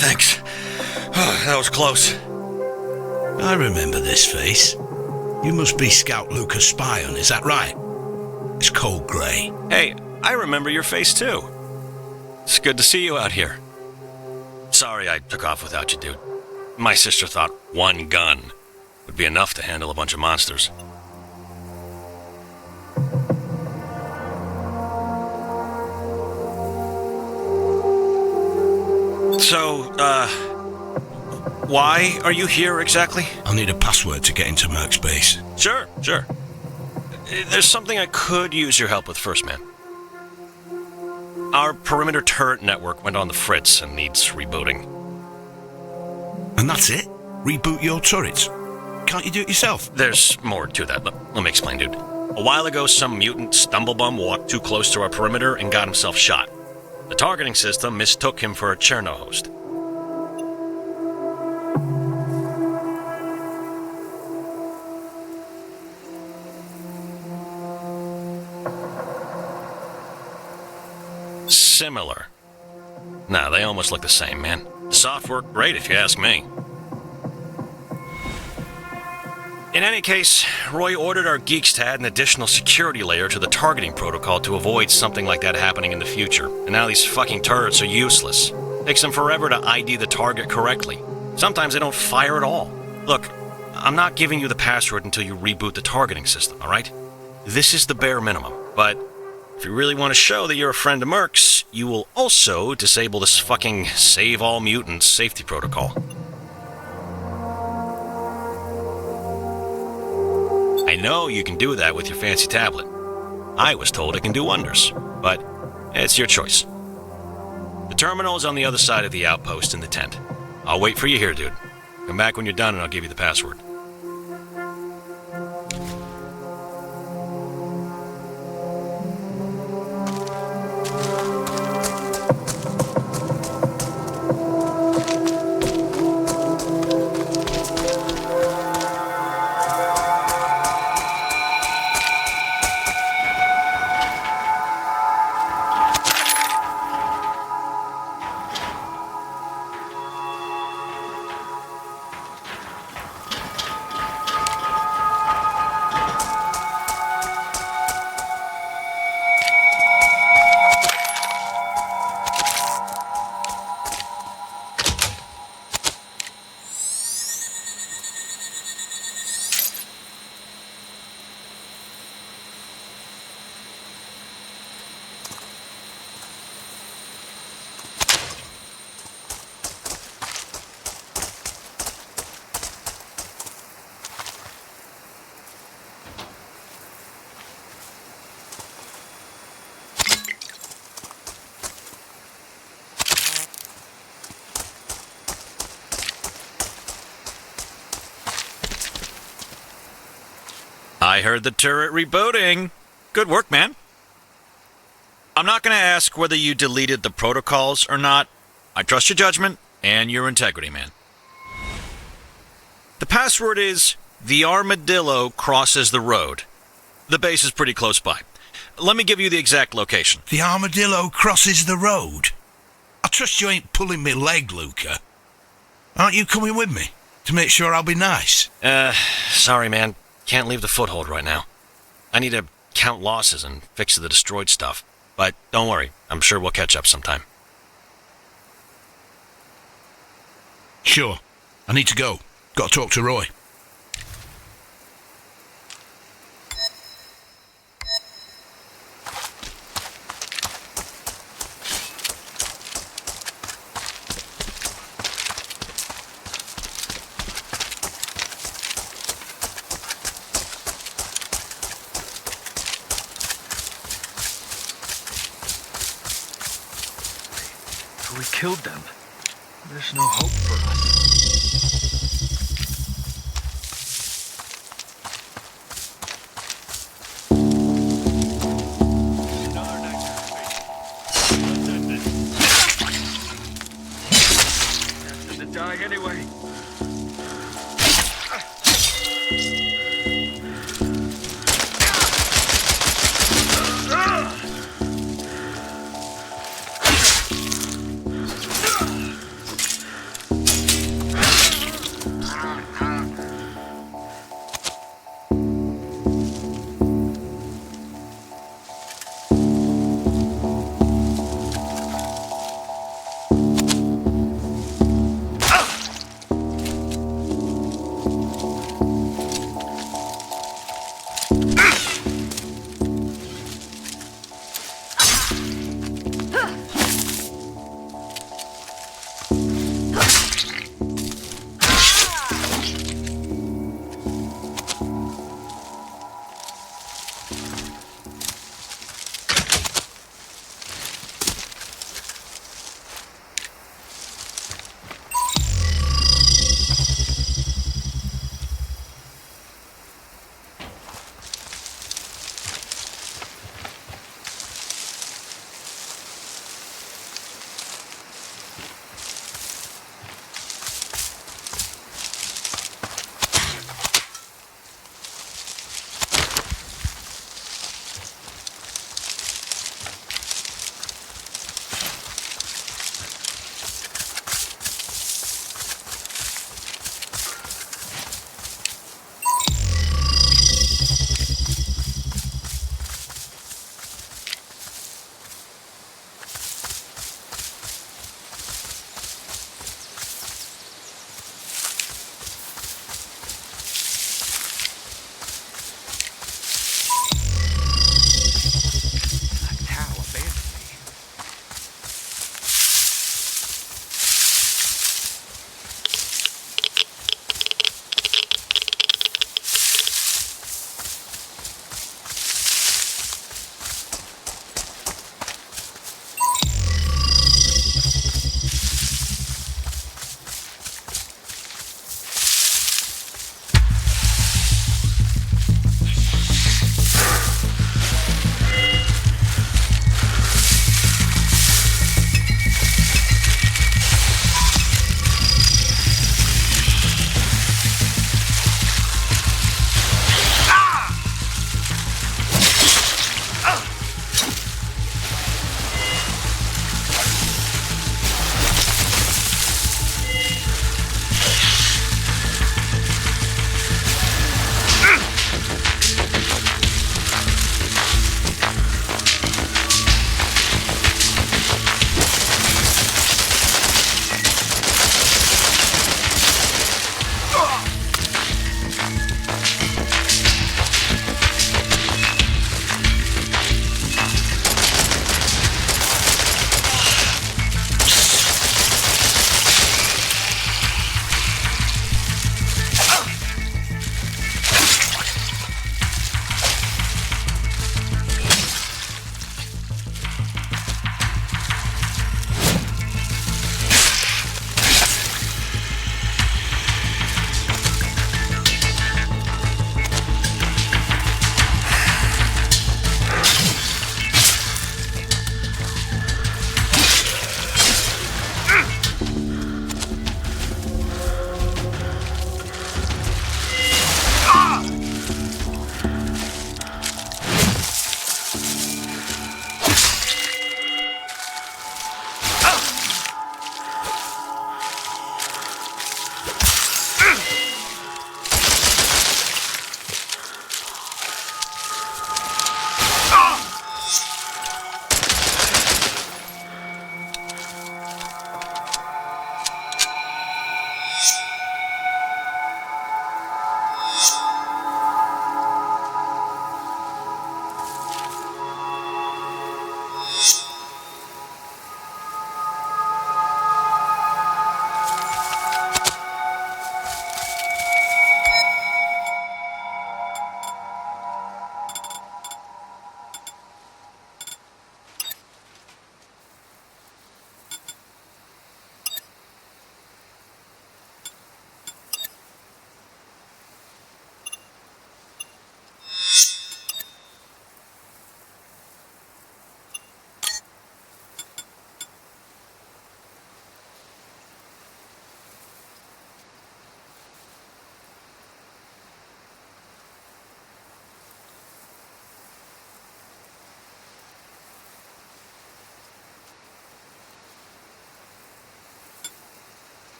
Thanks. Oh, that was close. I remember this face. You must be Scout Lucas Spion, is that right? It's cold grey. Hey, I remember your face too. It's good to see you out here. Sorry I took off without you, dude. My sister thought one gun would be enough to handle a bunch of monsters. So, why are you here exactly? I'll need a password to get into Merc's base. Sure. There's something I could use your help with first, man. Our perimeter turret network went on the fritz and needs rebooting. And that's it? Reboot your turrets? Can't you do it yourself? There's more to that. Let me explain, dude. A while ago, some mutant stumblebum walked too close to our perimeter and got himself shot. The targeting system mistook him for a Cherno host. Similar. Nah, they almost look the same, man. The software, great if you ask me. In any case, Roy ordered our geeks to add an additional security layer to the targeting protocol to avoid something like that happening in the future. And now these fucking turrets are useless. Takes them forever to ID the target correctly. Sometimes they don't fire at all. Look, I'm not giving you the password until you reboot the targeting system, alright? This is the bare minimum, but if you really want to show that you're a friend of Merc's, you will also disable this fucking Save All Mutants safety protocol. I know you can do that with your fancy tablet. I was told it can do wonders, but it's your choice. The terminal is on the other side of the outpost in the tent. I'll wait for you here, dude. Come back when you're done and I'll give you the password. I heard the turret rebooting. Good work, man. I'm not going to ask whether you deleted the protocols or not. I trust your judgment and your integrity, man. The password is "The Armadillo Crosses the Road." The base is pretty close by. Let me give you the exact location. The armadillo crosses the road? I trust you ain't pulling me leg, Luca. Aren't you coming with me to make sure I'll be nice? Sorry, man. Can't leave the foothold right now. I need to count losses and fix the destroyed stuff. But don't worry, I'm sure we'll catch up sometime. Sure. I need to go. Got to talk to Roy. We killed them. There's no hope for us. Destined to die anyway.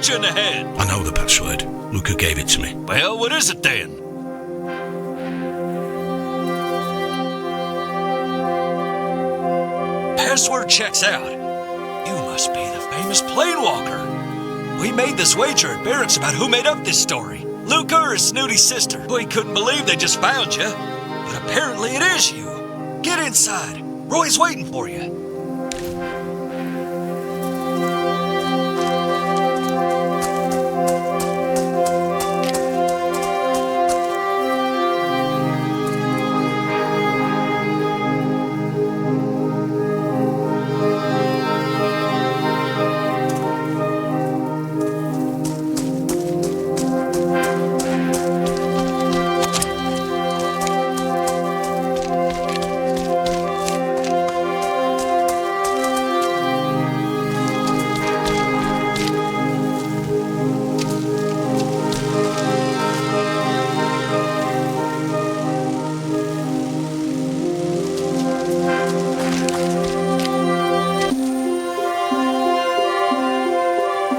shot you in the head. I know the password. Luca gave it to me. Well, what is it then? Password checks out. You must be the famous planewalker. We made this wager at barracks about who made up this story. Luca or Snooty's sister. We couldn't believe they just found you. But apparently it is you. Get inside. Roy's waiting for you.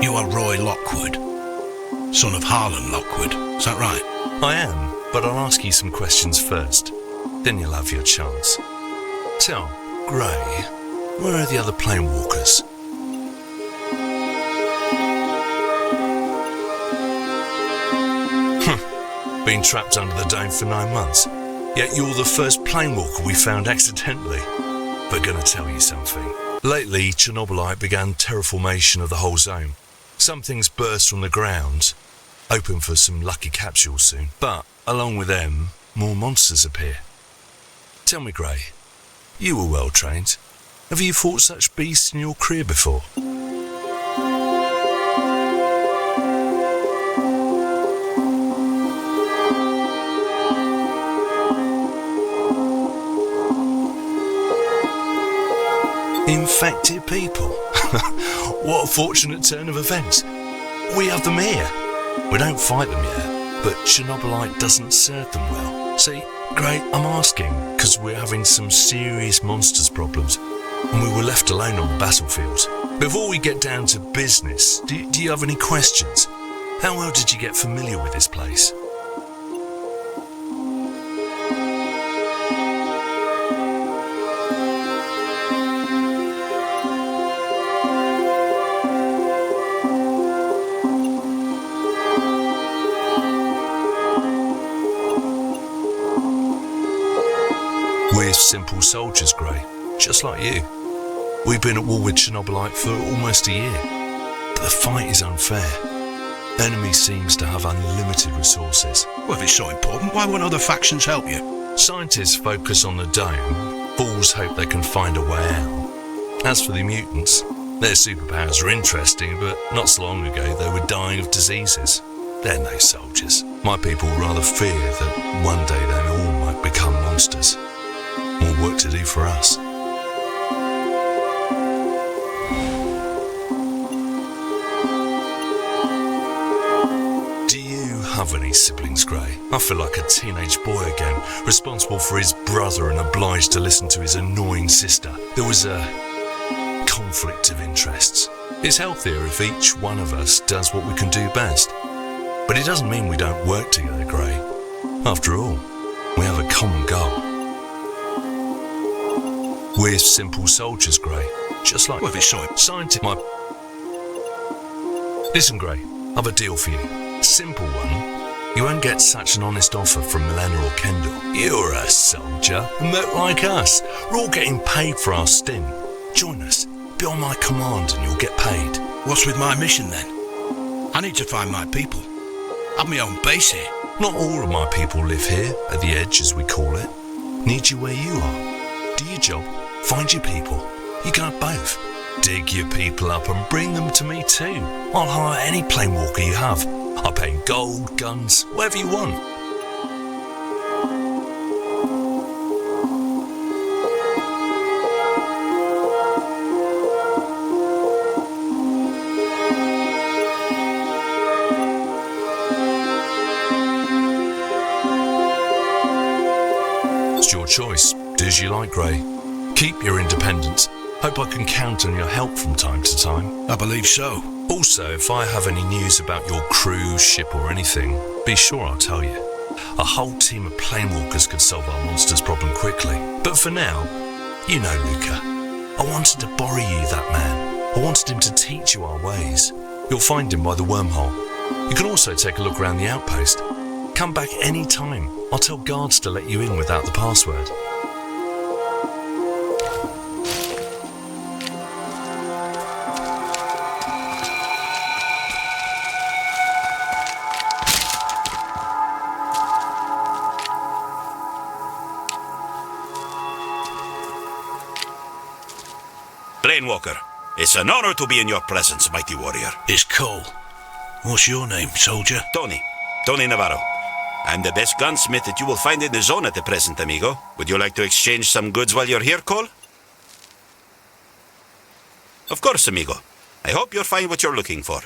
You are Roy Lockwood, son of Harlan Lockwood. Is that right? I am, but I'll ask you some questions first. Then you'll have your chance. Tell, Gray, where are the other planewalkers? Been trapped under the dome for 9 months. Yet you're the first planewalker we found accidentally. But gonna tell you something. Lately, Chernobylite began terraformation of the whole zone. Some things burst from the ground, open for some lucky capsules soon. But, along with them, more monsters appear. Tell me, Gray, you were well trained. Have you fought such beasts in your career before? Infected people. What a fortunate turn of events. We have them here. We don't fight them yet, but Chernobylite doesn't serve them well. See, Gray, I'm asking because we're having some serious monsters problems and we were left alone on the battlefield. Before we get down to business, do you have any questions? How well did you get familiar with this place? We're simple soldiers, Gray, just like you. We've been at war with Chernobylite for almost a year, but the fight is unfair. Enemy seems to have unlimited resources. Well, if it's so important, why won't other factions help you? Scientists focus on the dome, fools hope they can find a way out. As for the mutants, their superpowers are interesting, but not so long ago they were dying of diseases. They're no soldiers. My people rather fear that one day they all might become monsters. More work to do for us. Do you have any siblings, Gray? I feel like a teenage boy again, responsible for his brother and obliged to listen to his annoying sister. There was a conflict of interests. It's healthier if each one of us does what we can do best. But it doesn't mean we don't work together, Gray. After all, we have a common goal. We're simple soldiers, Gray. Just like... Well, if it's so... Scientists... Listen, Gray, I've a deal for you. Simple one. You won't get such an honest offer from Milena or Kendall. You're a soldier, and look like us. We're all getting paid for our stint. Join us. Be on my command and you'll get paid. What's with my mission, then? I need to find my people. I've my own base here. Not all of my people live here, at the edge as we call it. Need you where you are. Do your job, find your people. You can have both. Dig your people up and bring them to me too. I'll hire any planewalker you have. I'll pay in gold, guns, whatever you want. It's your choice. Do as you like, Gray. Keep your independence, Hope I can count on your help from time to time. I believe so. Also, if I have any news about your crew, ship or anything, be sure I'll tell you. A whole team of planewalkers could solve our monster's problem quickly. But for now, you know Luca. I wanted to borrow you that man. I wanted him to teach you our ways. You'll find him by the wormhole. You can also take a look around the outpost. Come back any time. I'll tell guards to let you in without the password. Planewalker, it's an honor to be in your presence, mighty warrior. It's Cole. What's your name, soldier? Tony Navarro. I'm the best gunsmith that you will find in the zone at the present, amigo. Would you like to exchange some goods while you're here, Cole? Of course, amigo. I hope you'll find what you're looking for.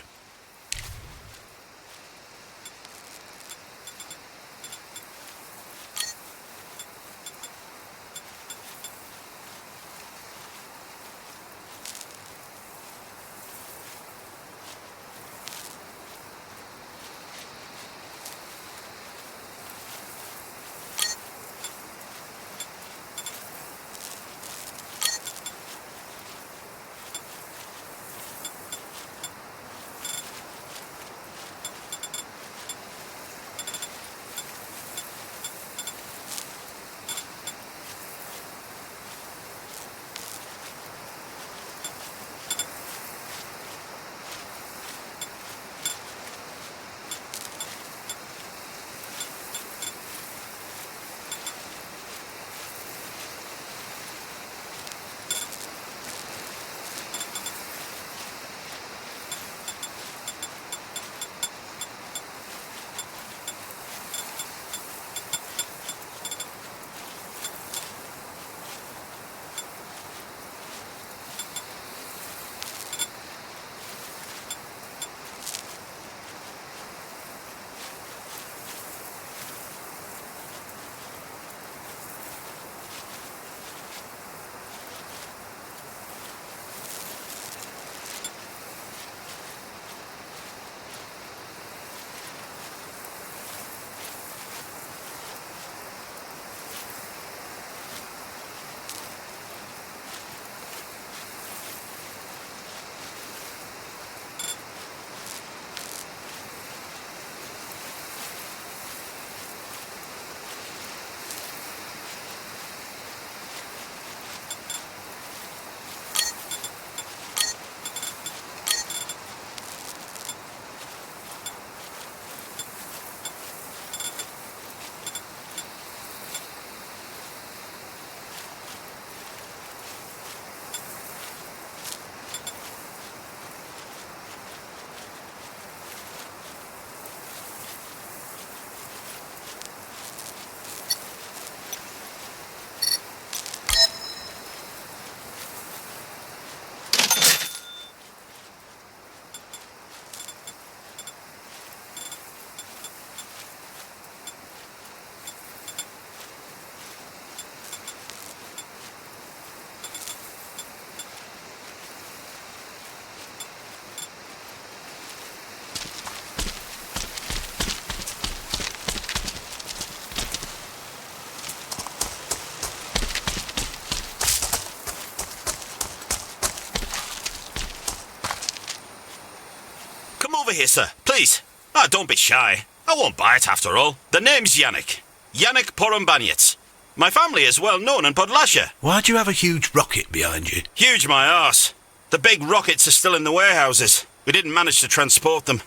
Over here, sir. Please. Don't be shy. I won't bite after all. The name's Yannick. Yannick Porumbaniec. My family is well known in Podlasia. Why do you have a huge rocket behind you? Huge my arse. The big rockets are still in the warehouses. We didn't manage to transport them.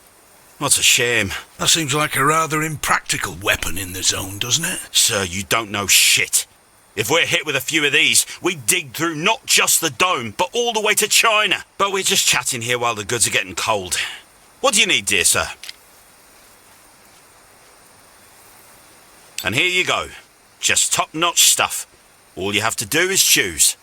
What's a shame. That seems like a rather impractical weapon in the zone, doesn't it? Sir, you don't know shit. If we're hit with a few of these, we dig through not just the dome, but all the way to China. But we're just chatting here while the goods are getting cold. What do you need, dear sir? And here you go. Just top-notch stuff. All you have to do is choose.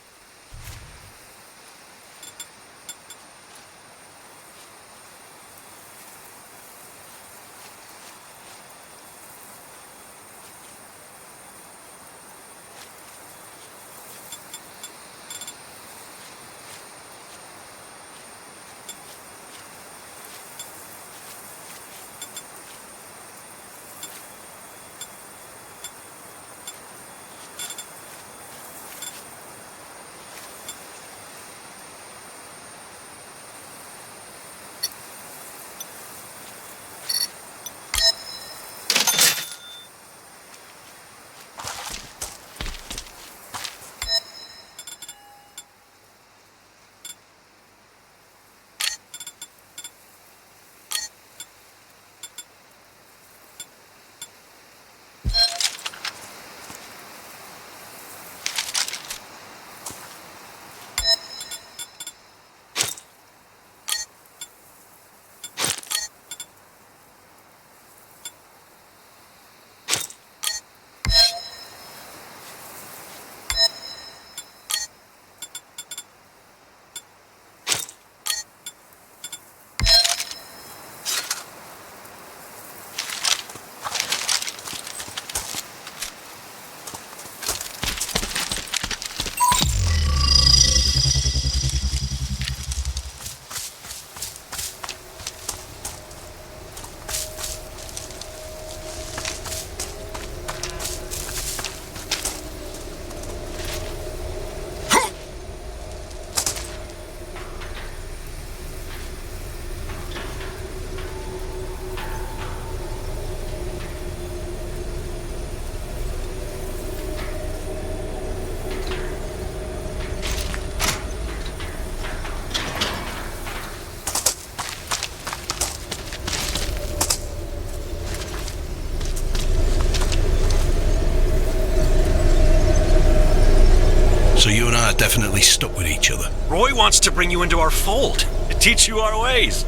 So you and I are definitely stuck with each other. Roy wants to bring you into our fold, to teach you our ways.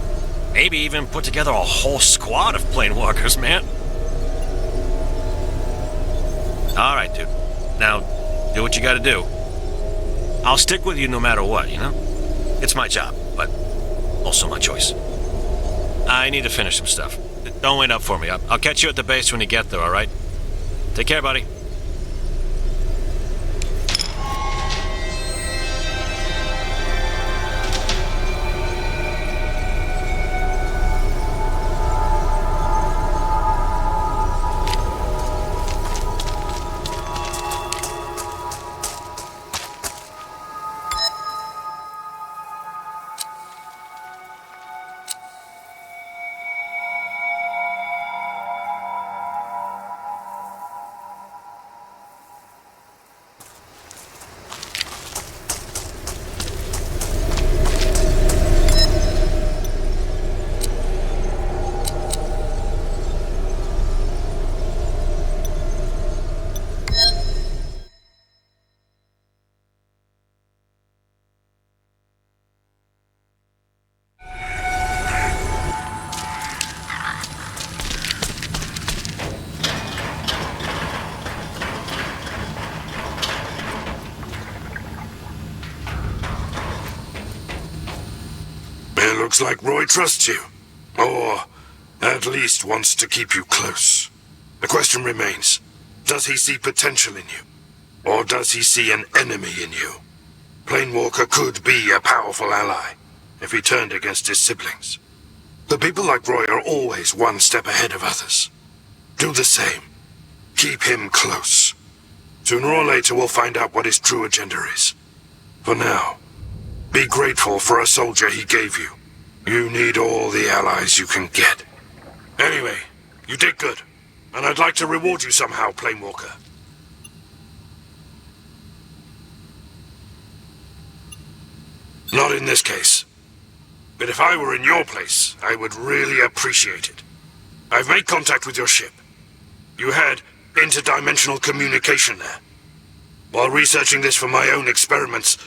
Maybe even put together a whole squad of planewalkers, man. Alright, dude. Now, do what you gotta do. I'll stick with you no matter what, you know? It's my job, but also my choice. I need to finish some stuff. Don't wait up for me. I'll catch you at the base when you get there, alright? Take care, buddy. It looks like Roy trusts you. Or, at least wants to keep you close. The question remains, does he see potential in you? Or does he see an enemy in you? Planewalker could be a powerful ally, if he turned against his siblings. The people like Roy are always one step ahead of others. Do the same. Keep him close. Sooner or later we'll find out what his true agenda is. For now, be grateful for a soldier he gave you. You need all the allies you can get. Anyway, you did good. And I'd like to reward you somehow, Planewalker. Not in this case. But if I were in your place, I would really appreciate it. I've made contact with your ship. You had interdimensional communication there. While researching this for my own experiments,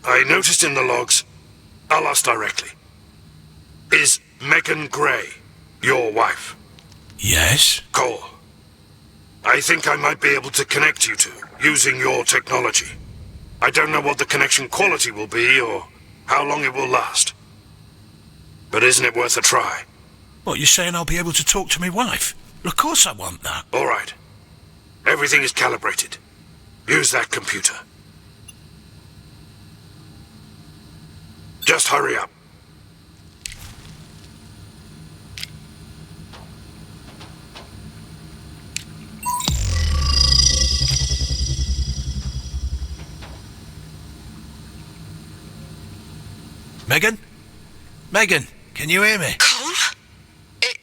I noticed in the logs, I'll ask directly. Is Megan Gray your wife? Yes? Cole. I think I might be able to connect you two, using your technology. I don't know what the connection quality will be, or how long it will last. But isn't it worth a try? What, you're saying I'll be able to talk to my wife? Of course I want that. All right. Everything is calibrated. Use that computer. Just hurry up. Megan? Megan, can you hear me? Cole?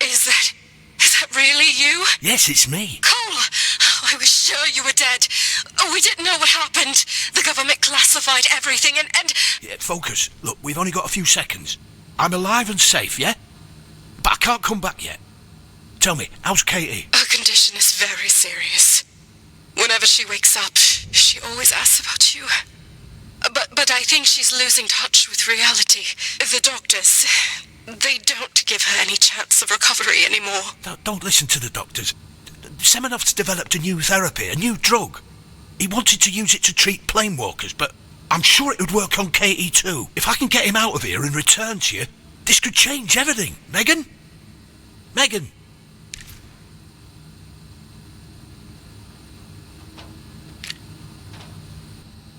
Is that really you? Yes, it's me. Cole! I was sure you were dead. We didn't know what happened. The government classified everything and... Yeah, focus. Look, we've only got a few seconds. I'm alive and safe, yeah? But I can't come back yet. Tell me, how's Katie? Her condition is very serious. Whenever she wakes up, she always asks about you. But I think she's losing touch with reality. The doctors, they don't give her any chance of recovery anymore. Don't listen to the doctors. Semenov's developed a new therapy, a new drug. He wanted to use it to treat planewalkers, but I'm sure it would work on Katie too. If I can get him out of here and return to you, this could change everything. Megan? Megan?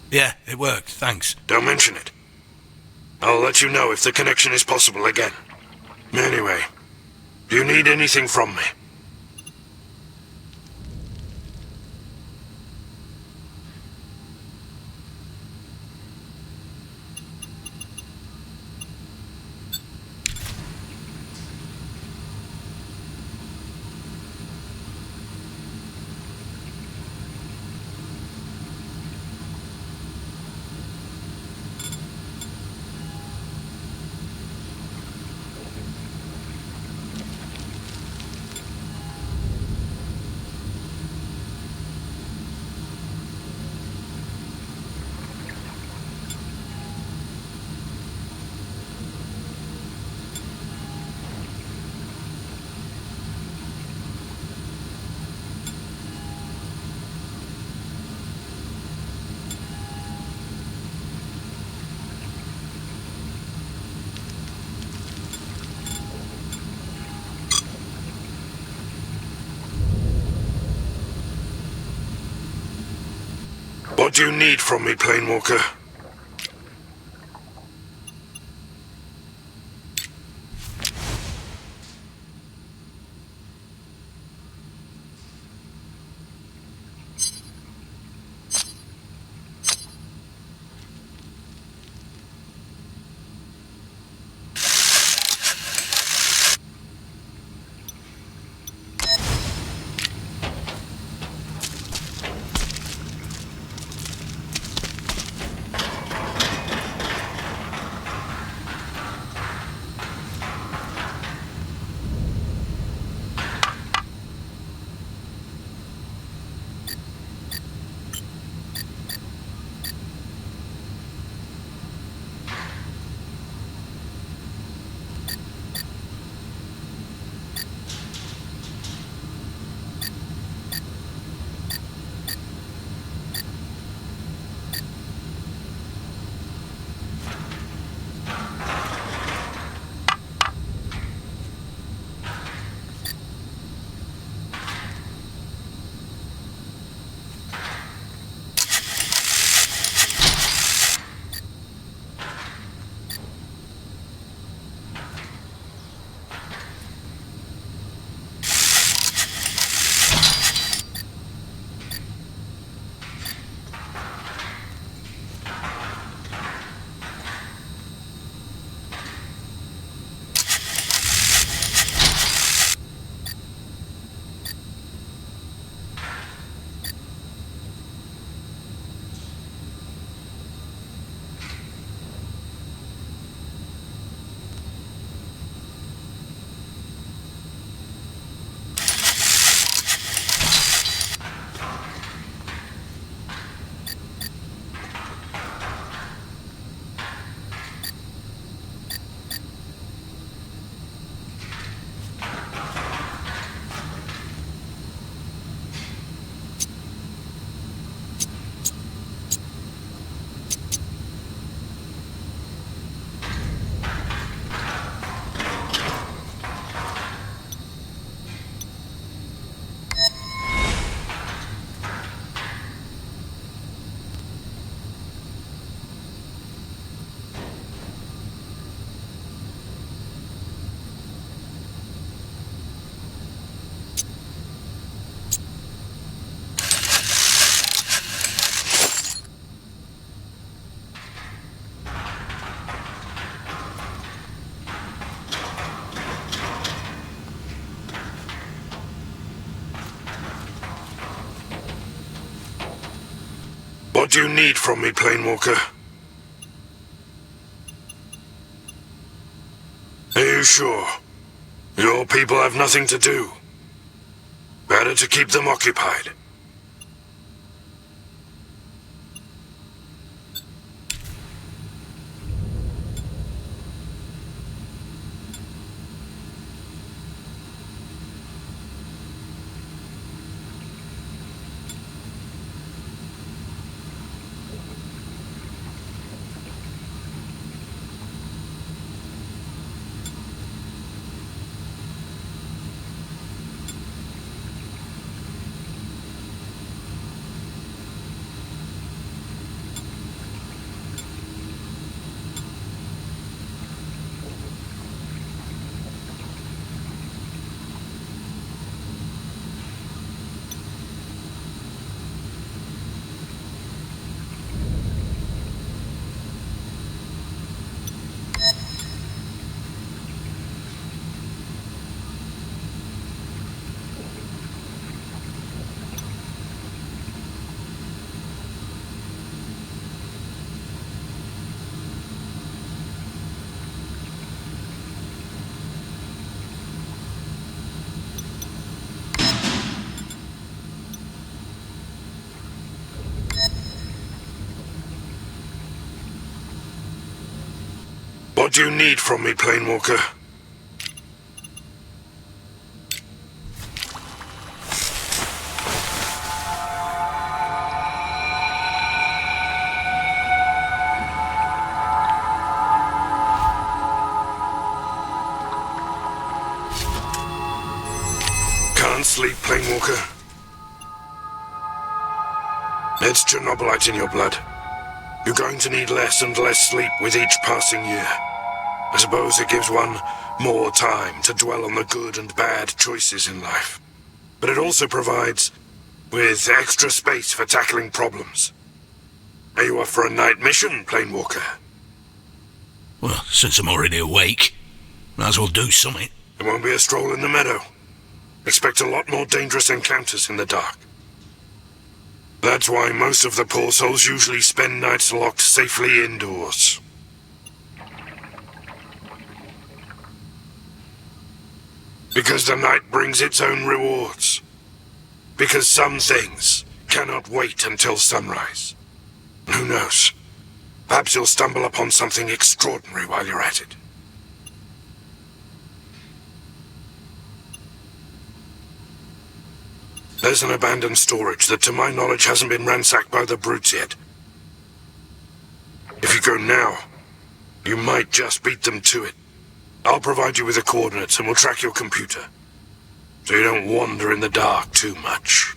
Yeah, it worked, thanks. Don't mention it. I'll let you know if the connection is possible again. Anyway, do you need anything from me? What do you need from me, Planewalker? What do you need from me, Planewalker? Are you sure? Your people have nothing to do. Better to keep them occupied. What do you need from me, Planewalker? Can't sleep, Planewalker? It's Chernobylite in your blood. You're going to need less and less sleep with each passing year. I suppose it gives one more time to dwell on the good and bad choices in life. But it also provides with extra space for tackling problems. Are you up for a night mission, Planewalker? Well, since I'm already awake, might as well do something. It won't be a stroll in the meadow. Expect a lot more dangerous encounters in the dark. That's why most of the poor souls usually spend nights locked safely indoors. Because the night brings its own rewards. Because some things cannot wait until sunrise. Who knows? Perhaps you'll stumble upon something extraordinary while you're at it. There's an abandoned storage that to my knowledge hasn't been ransacked by the brutes yet. If you go now, you might just beat them to it. I'll provide you with the coordinates and we'll track your computer, so you don't wander in the dark too much.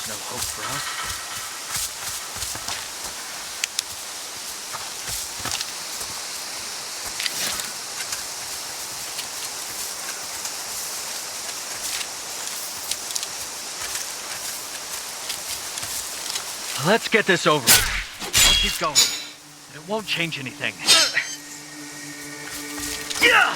There's no hope for us. Let's get this over with. I'll keep going. It won't change anything. Yeah!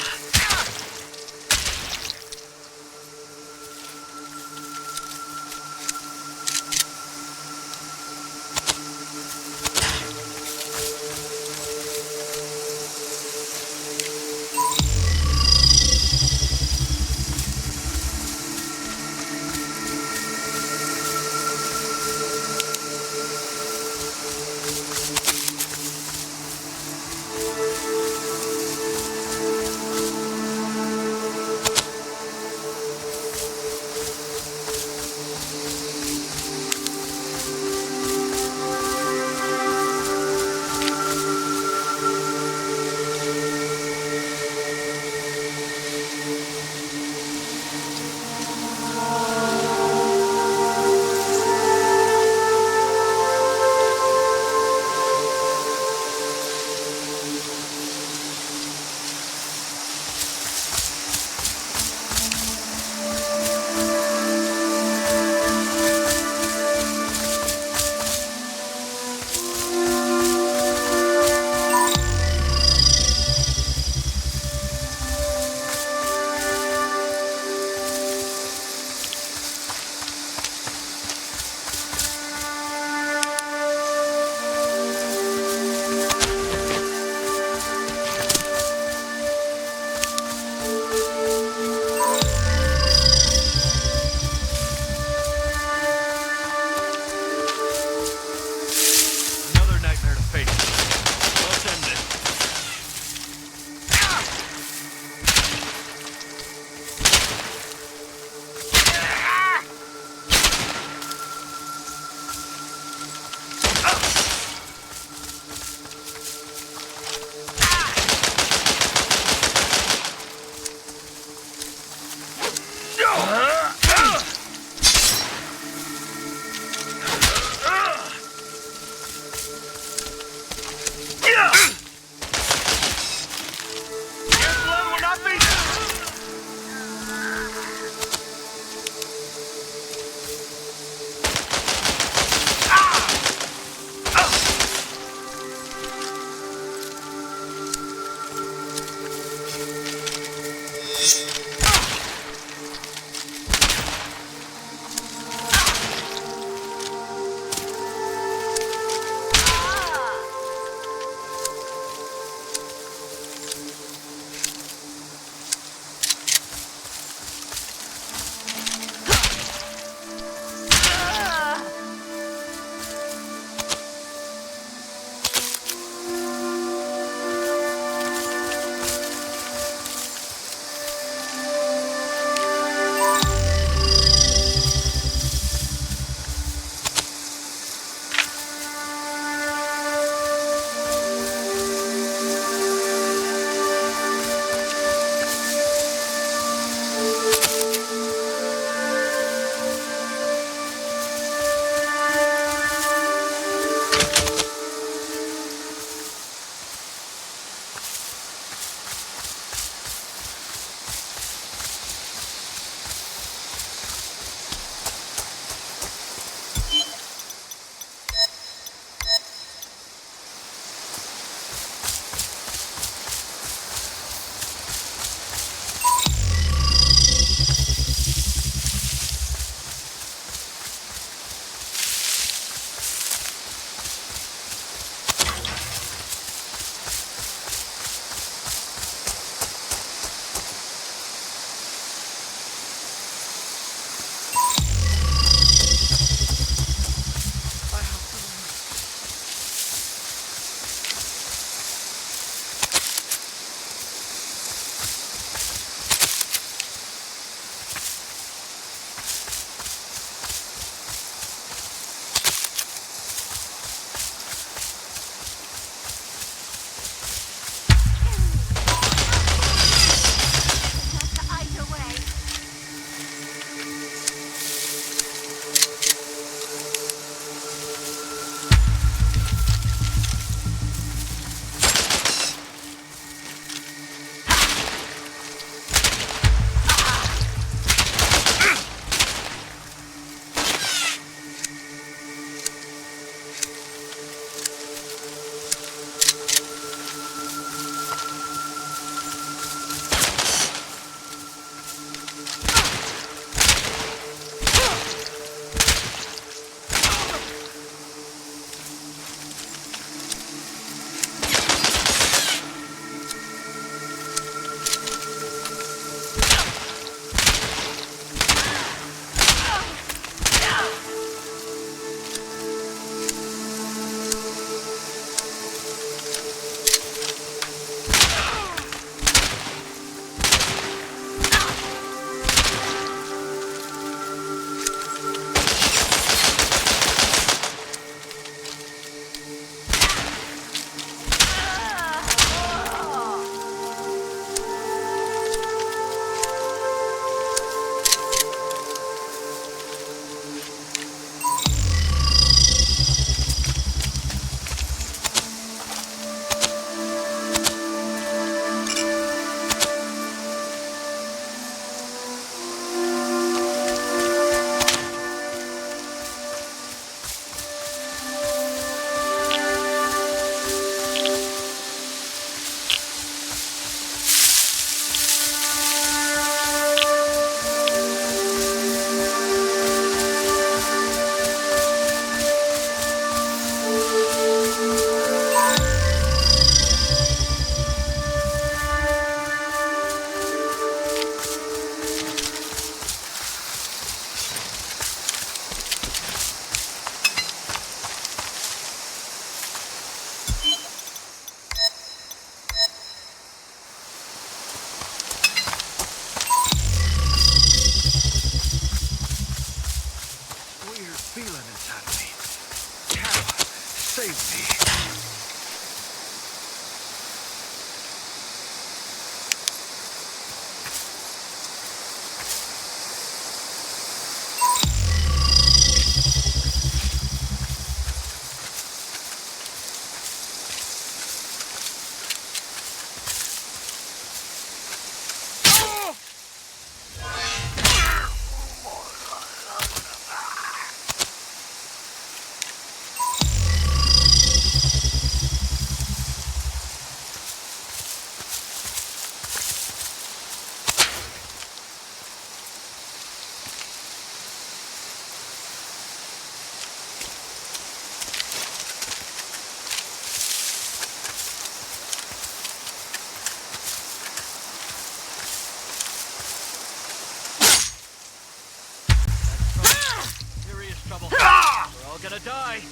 trouble. We're all gonna die.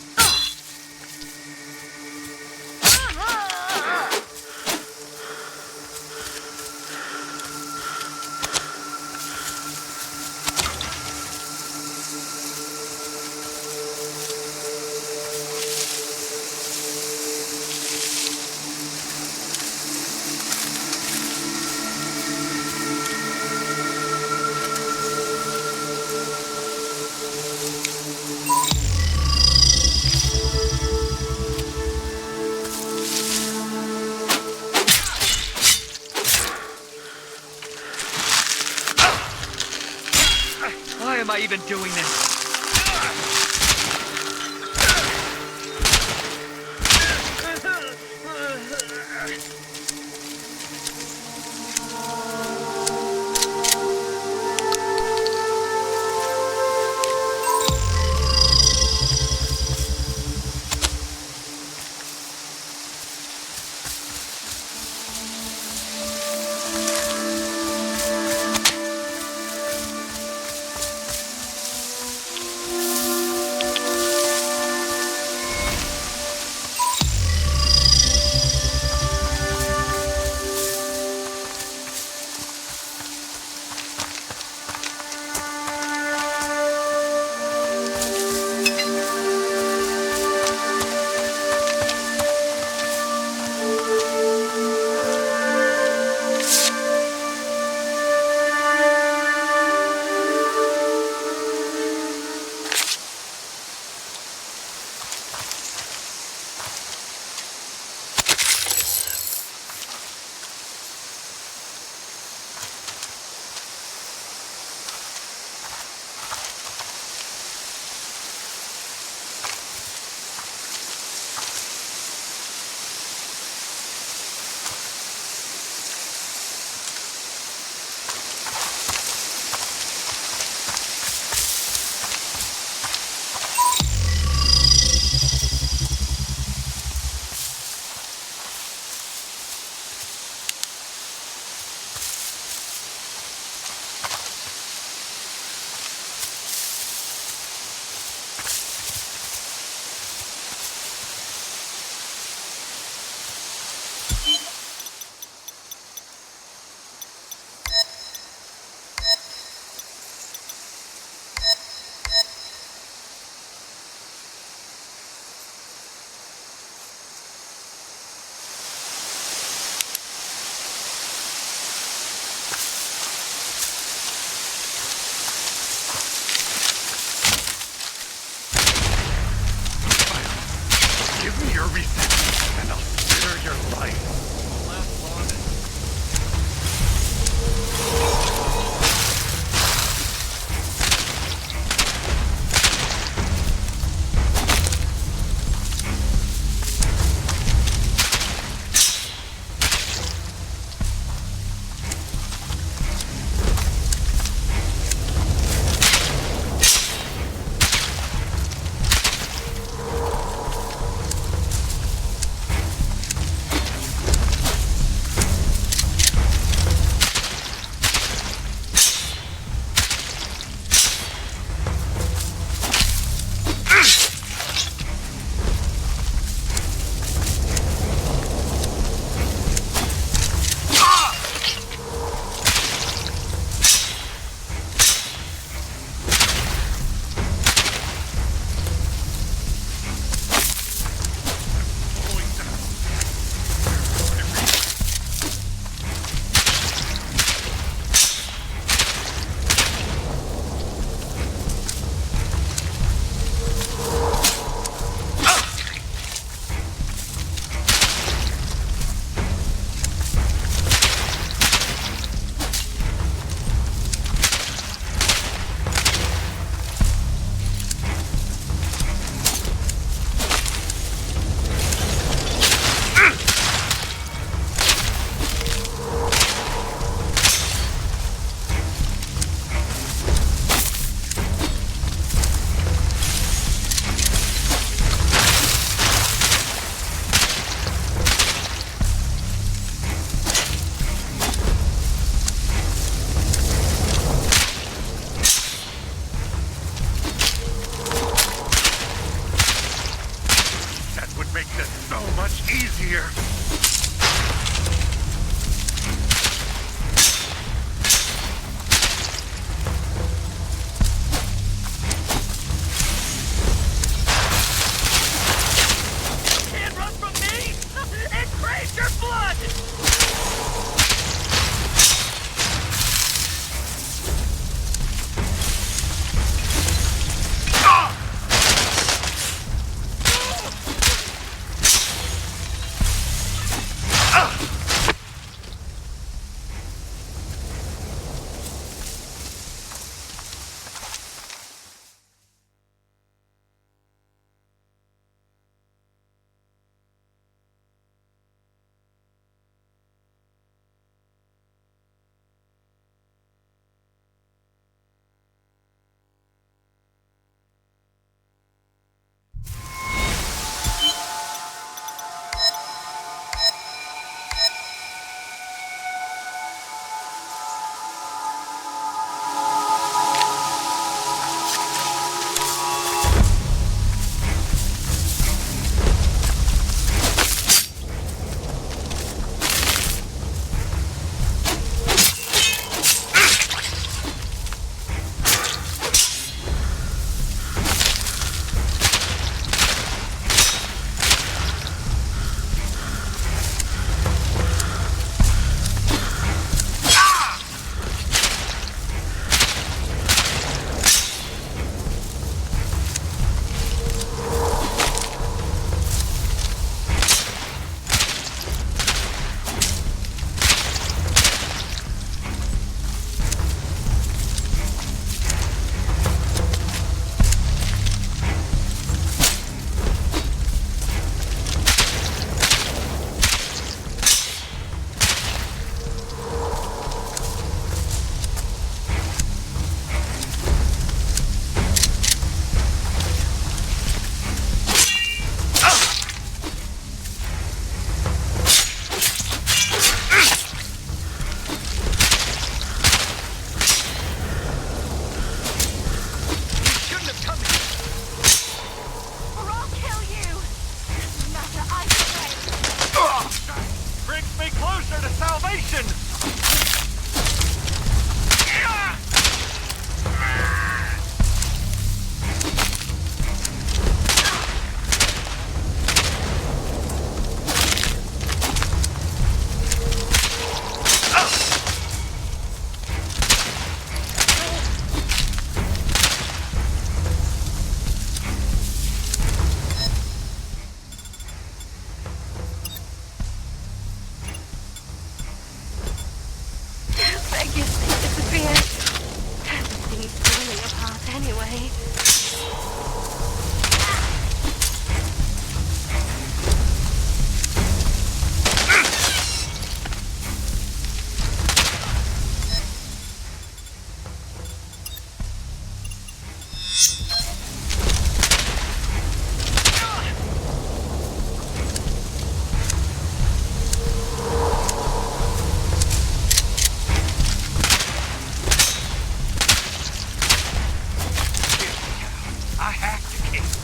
Why am I even doing this? Anyway. I have to kill.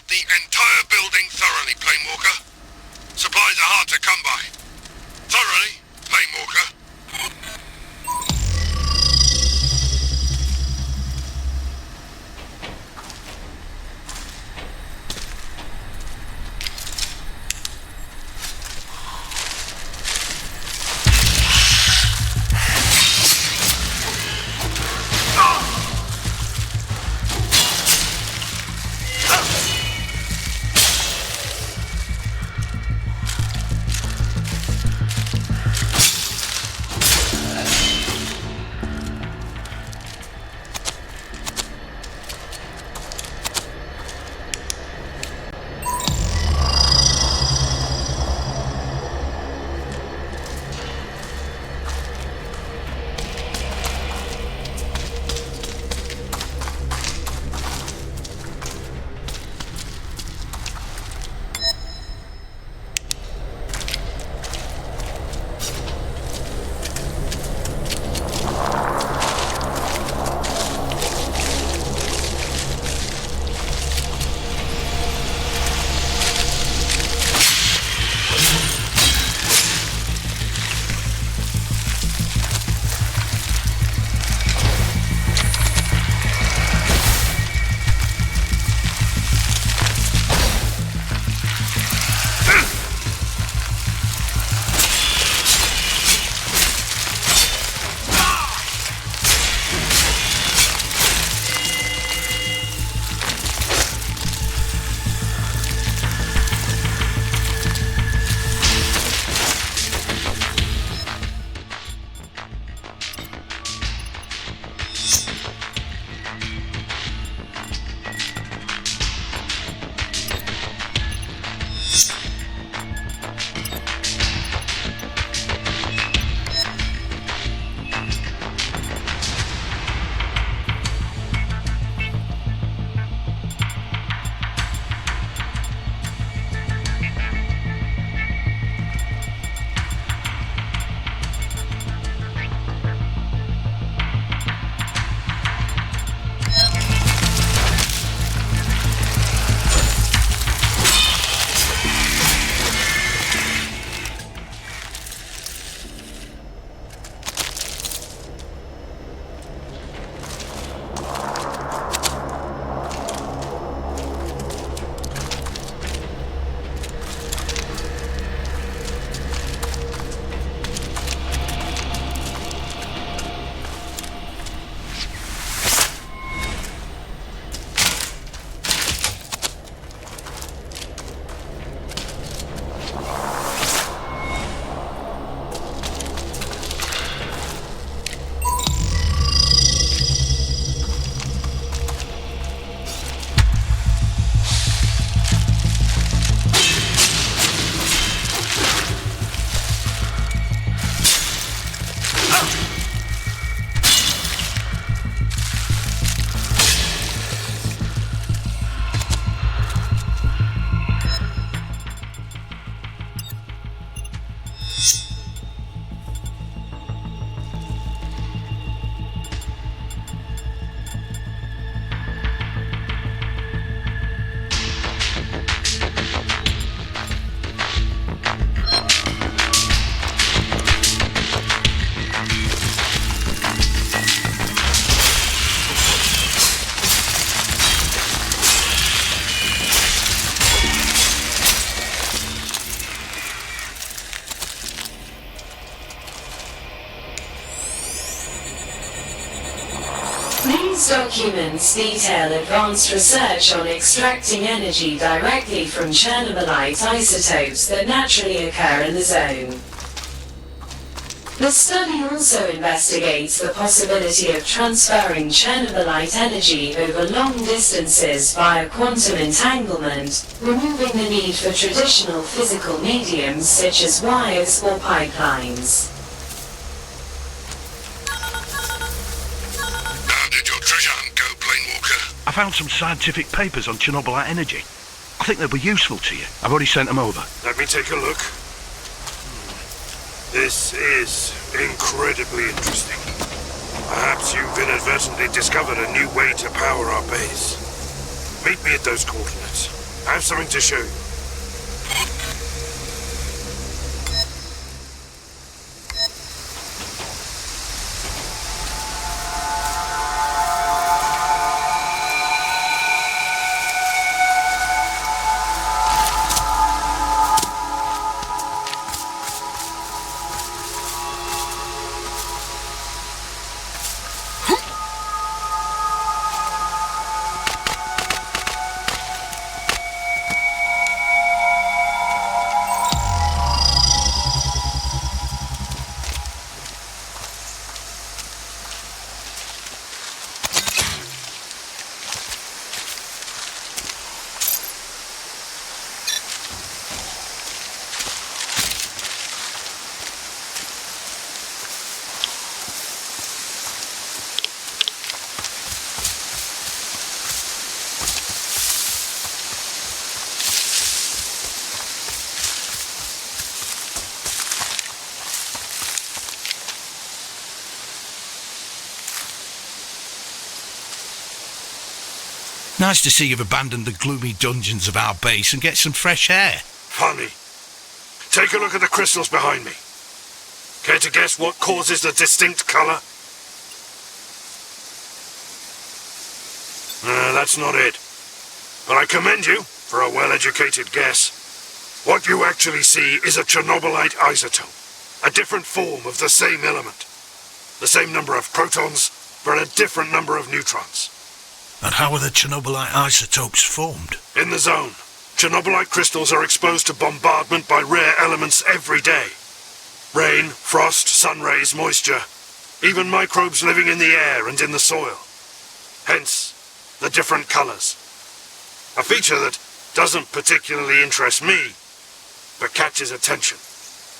out the entire building thoroughly, Planewalker. Supplies are hard to come by. Thoroughly, Planewalker. These documents detail advanced research on extracting energy directly from Chernobylite isotopes that naturally occur in the zone. The study also investigates the possibility of transferring Chernobylite energy over long distances via quantum entanglement, removing the need for traditional physical mediums such as wires or pipelines. I found some scientific papers on Chernobylite energy. I think they'll be useful to you. I've already sent them over. Let me take a look. This is incredibly interesting. Perhaps you've inadvertently discovered a new way to power our base. Meet me at those coordinates. I have something to show you. Nice to see you've abandoned the gloomy dungeons of our base and get some fresh air. Funny. Take a look at the crystals behind me. Care to guess what causes the distinct color? That's not it. But I commend you for a well-educated guess. What you actually see is a Chernobylite isotope, a different form of the same element. The same number of protons, but a different number of neutrons. And how are the Chernobylite isotopes formed? In the zone, Chernobylite crystals are exposed to bombardment by rare elements every day. Rain, frost, sun rays, moisture, even microbes living in the air and in the soil. Hence, the different colors. A feature that doesn't particularly interest me, but catches attention.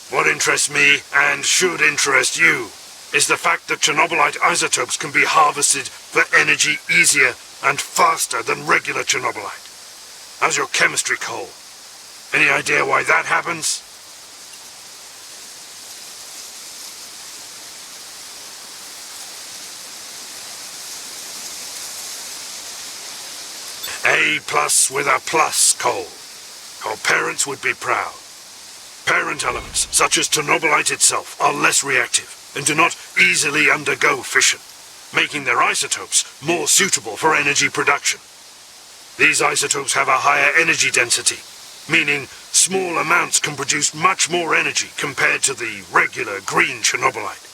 What interests me, and should interest you, is the fact that Chernobylite isotopes can be harvested for energy easier and faster than regular Chernobylite. How's your chemistry, Cole? Any idea why that happens? A+ with a plus, Cole. Your parents would be proud. Parent elements, such as Chernobylite itself, are less reactive and do not easily undergo fission, making their isotopes more suitable for energy production. These isotopes have a higher energy density, meaning small amounts can produce much more energy compared to the regular green Chernobylite.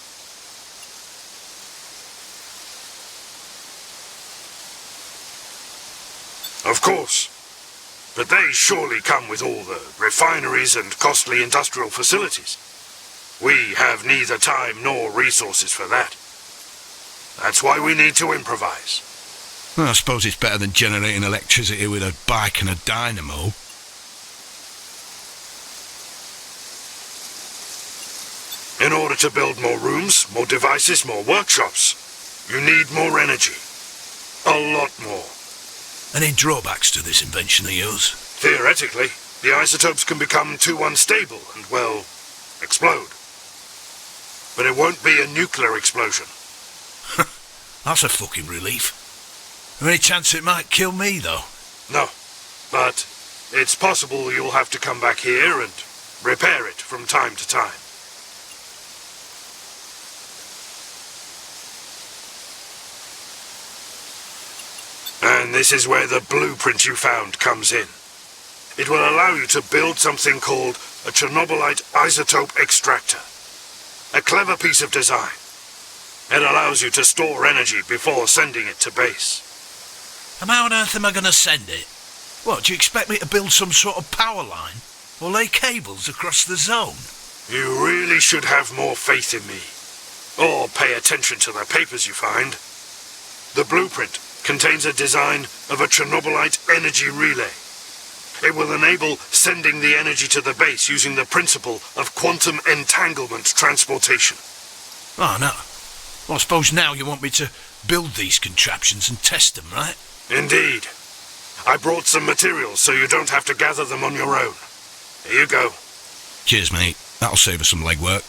Of course, but they surely come with all the refineries and costly industrial facilities. We have neither time nor resources for that. That's why we need to improvise. Well, I suppose it's better than generating electricity with a bike and a dynamo. In order to build more rooms, more devices, more workshops, you need more energy. A lot more. Any drawbacks to this invention of yours? Theoretically, the isotopes can become too unstable and, well, explode. But it won't be a nuclear explosion. That's a fucking relief. Any chance it might kill me, though? No, but it's possible you'll have to come back here and repair it from time to time. And this is where the blueprint you found comes in. It will allow you to build something called a Chernobylite isotope extractor. A clever piece of design. It allows you to store energy before sending it to base. And how on earth am I going to send it? What, do you expect me to build some sort of power line? Or lay cables across the zone? You really should have more faith in me. Or pay attention to the papers you find. The blueprint contains a design of a Chernobylite energy relay. It will enable sending the energy to the base using the principle of quantum entanglement transportation. Oh, no. Well, I suppose now you want me to build these contraptions and test them, right? Indeed. I brought some materials so you don't have to gather them on your own. Here you go. Cheers, mate. That'll save us some legwork.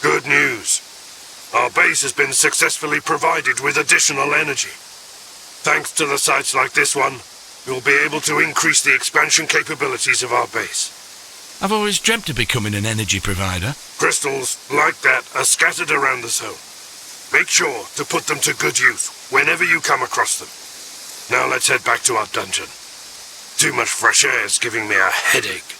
Good news. Our base has been successfully provided with additional energy. Thanks to the sites like this one, we'll be able to increase the expansion capabilities of our base. I've always dreamt of becoming an energy provider. Crystals like that are scattered around the zone. Make sure to put them to good use whenever you come across them. Now let's head back to our dungeon. Too much fresh air is giving me a headache.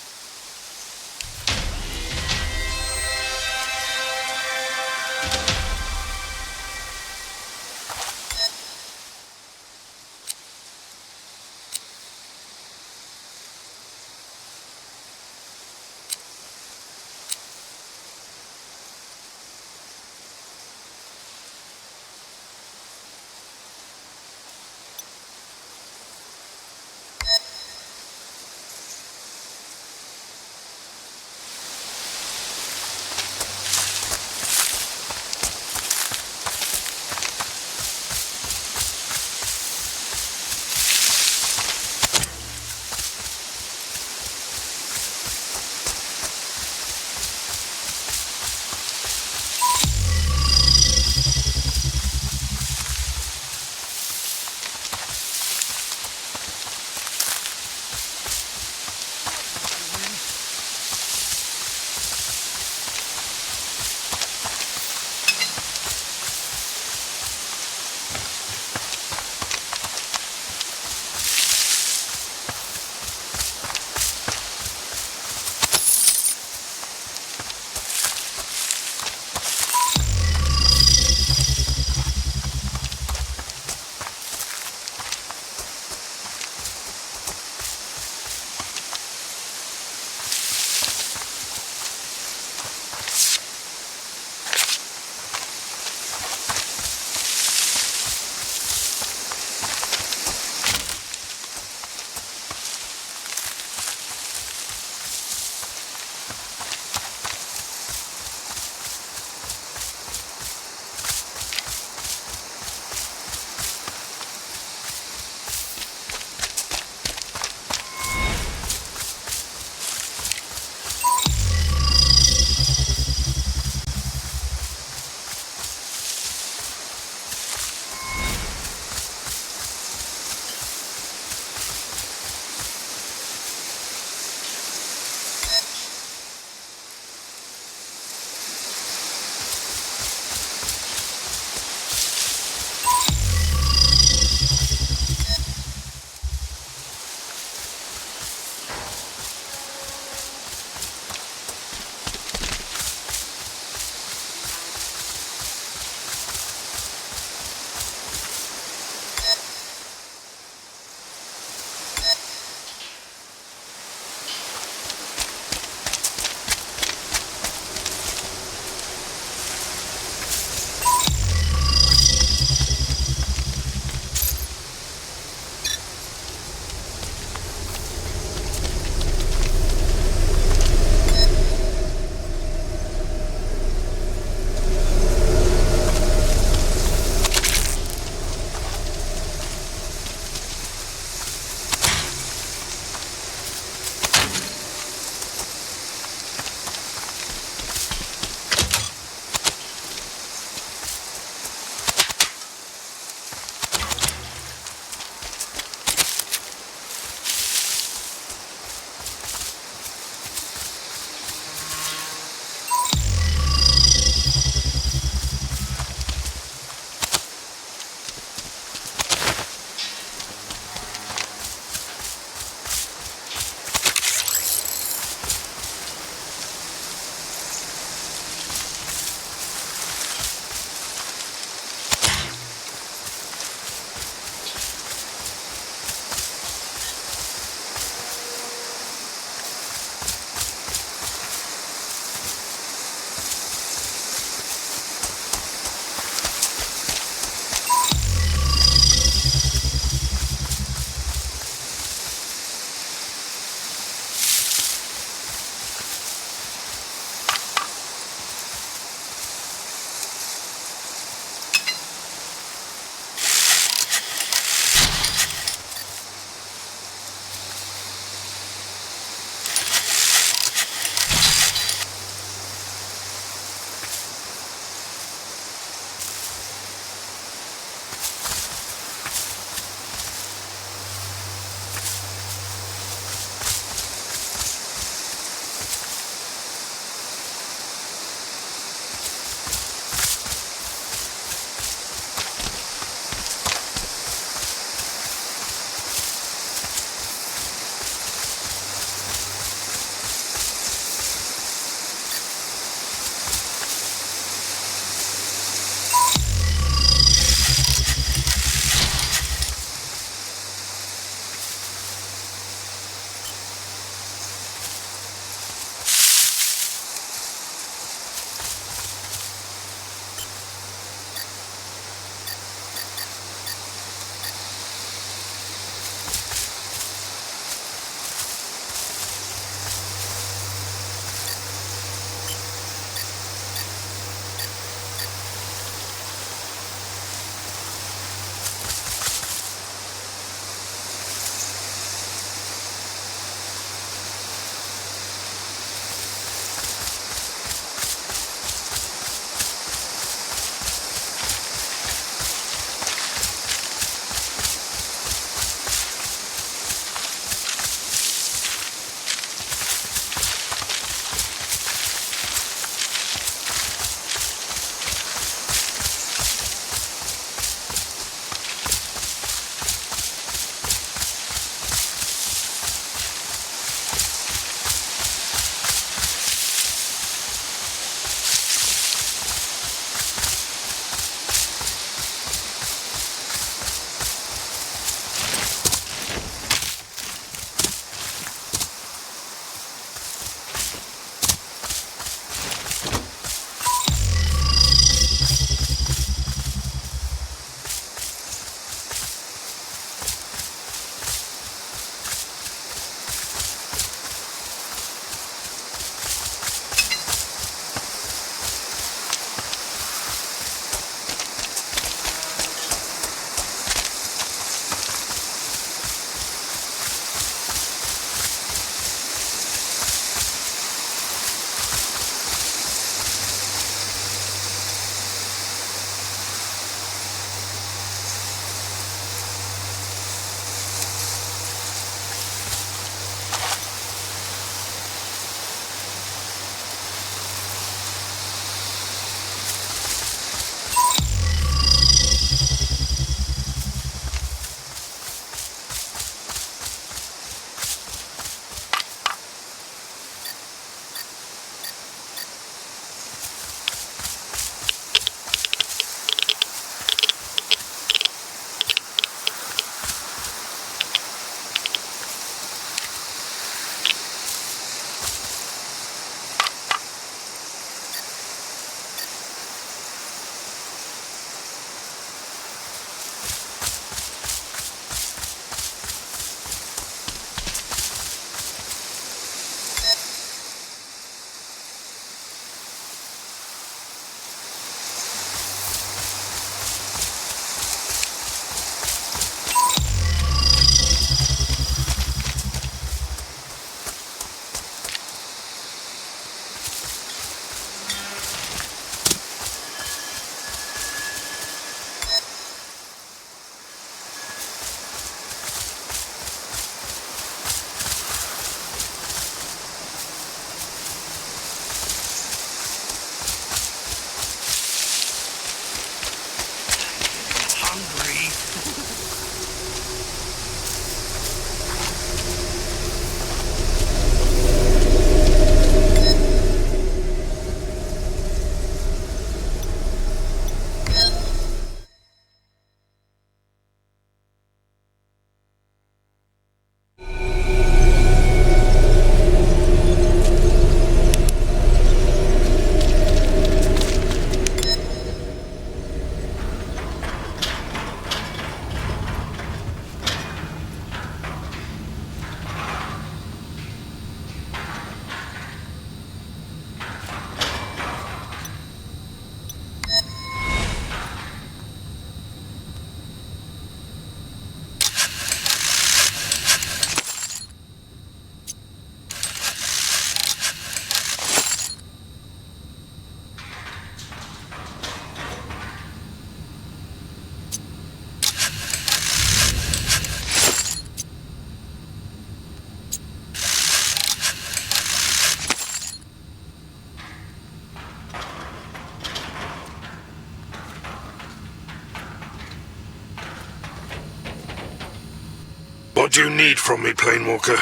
do you need from me, Planewalker?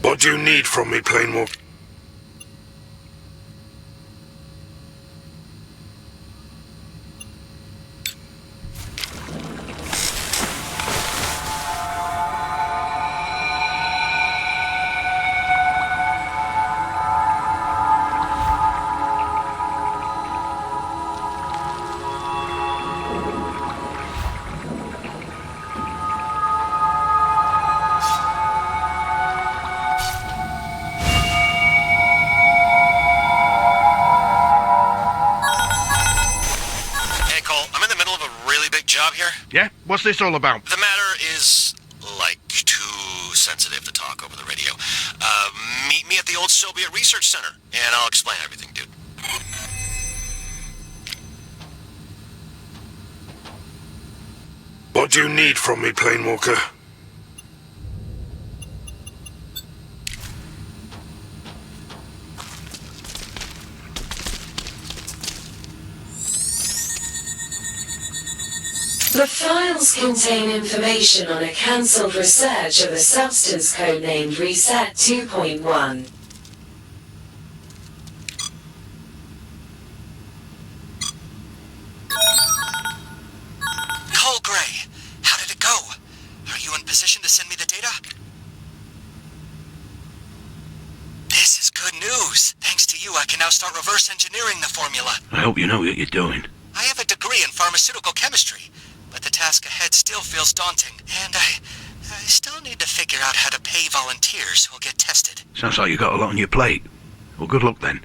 What do you need from me, Planewalker? Yeah? What's this all about? The matter is, too sensitive to talk over the radio. Meet me at the old Soviet Research Center, and I'll explain everything, dude. What do you need from me, Planewalker? The files contain information on a cancelled research of a substance codenamed Reset 2.1. Cole Gray, how did it go? Are you in position to send me the data? This is good news. Thanks to you, I can now start reverse engineering the formula. I hope you know what you're doing. I have a degree in pharmaceutical chemistry, but the task ahead still feels daunting, and I still need to figure out how to pay volunteers who'll get tested. Sounds like you got a lot on your plate. Well, good luck then.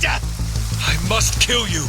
I must kill you.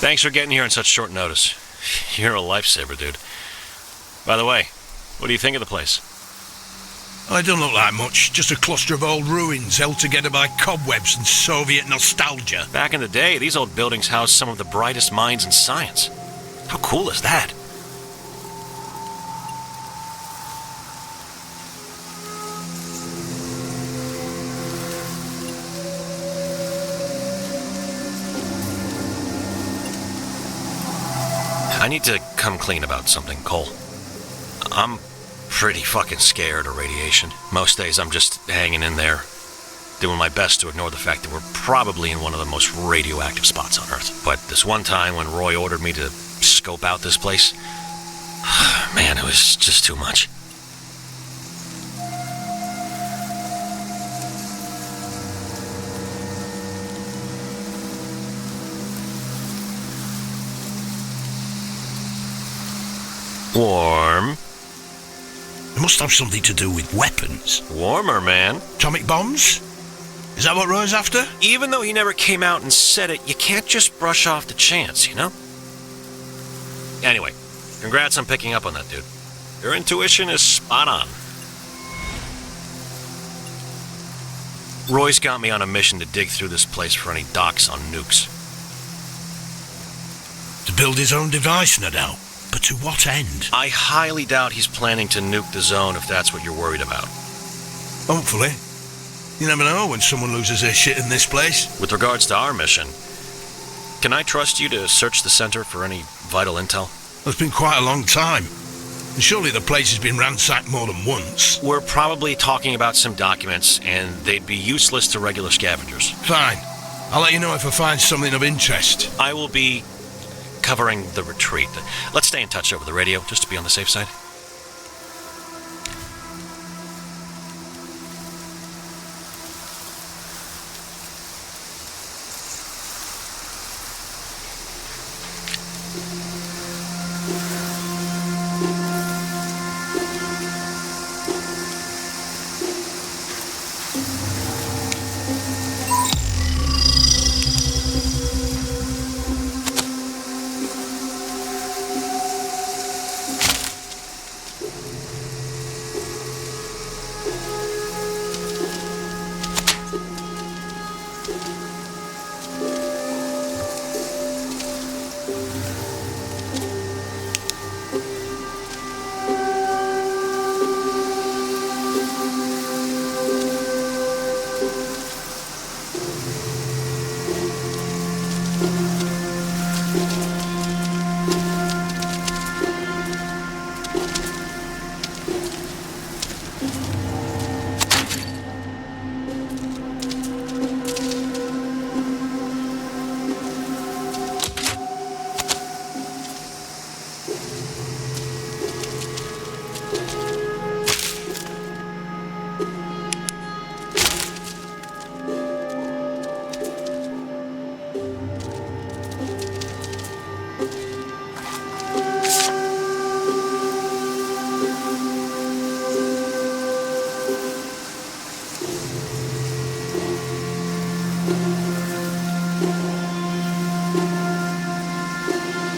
Thanks for getting here on such short notice. You're a lifesaver, dude. By the way, what do you think of the place? Oh, it don't look like much. Just a cluster of old ruins held together by cobwebs and Soviet nostalgia. Back in the day, these old buildings housed some of the brightest minds in science. How cool is that? I need to come clean about something, Cole. I'm pretty fucking scared of radiation. Most days I'm just hanging in there, doing my best to ignore the fact that we're probably in one of the most radioactive spots on Earth. But this one time when Roy ordered me to scope out this place, man, it was just too much. Warm. It must have something to do with weapons. Warmer, man. Atomic bombs? Is that what Roy's after? Even though he never came out and said it, you can't just brush off the chance, you know? Anyway, congrats on picking up on that, dude. Your intuition is spot on. Roy's got me on a mission to dig through this place for any docs on nukes. To build his own device, no doubt. But to what end? I highly doubt he's planning to nuke the zone if that's what you're worried about. Hopefully. You never know when someone loses their shit in this place. With regards to our mission, can I trust you to search the center for any vital intel? It's been quite a long time. And surely the place has been ransacked more than once. We're probably talking about some documents, and they'd be useless to regular scavengers. Fine. I'll let you know if I find something of interest. I will be covering the retreat. Let's stay in touch over the radio, just to be on the safe side.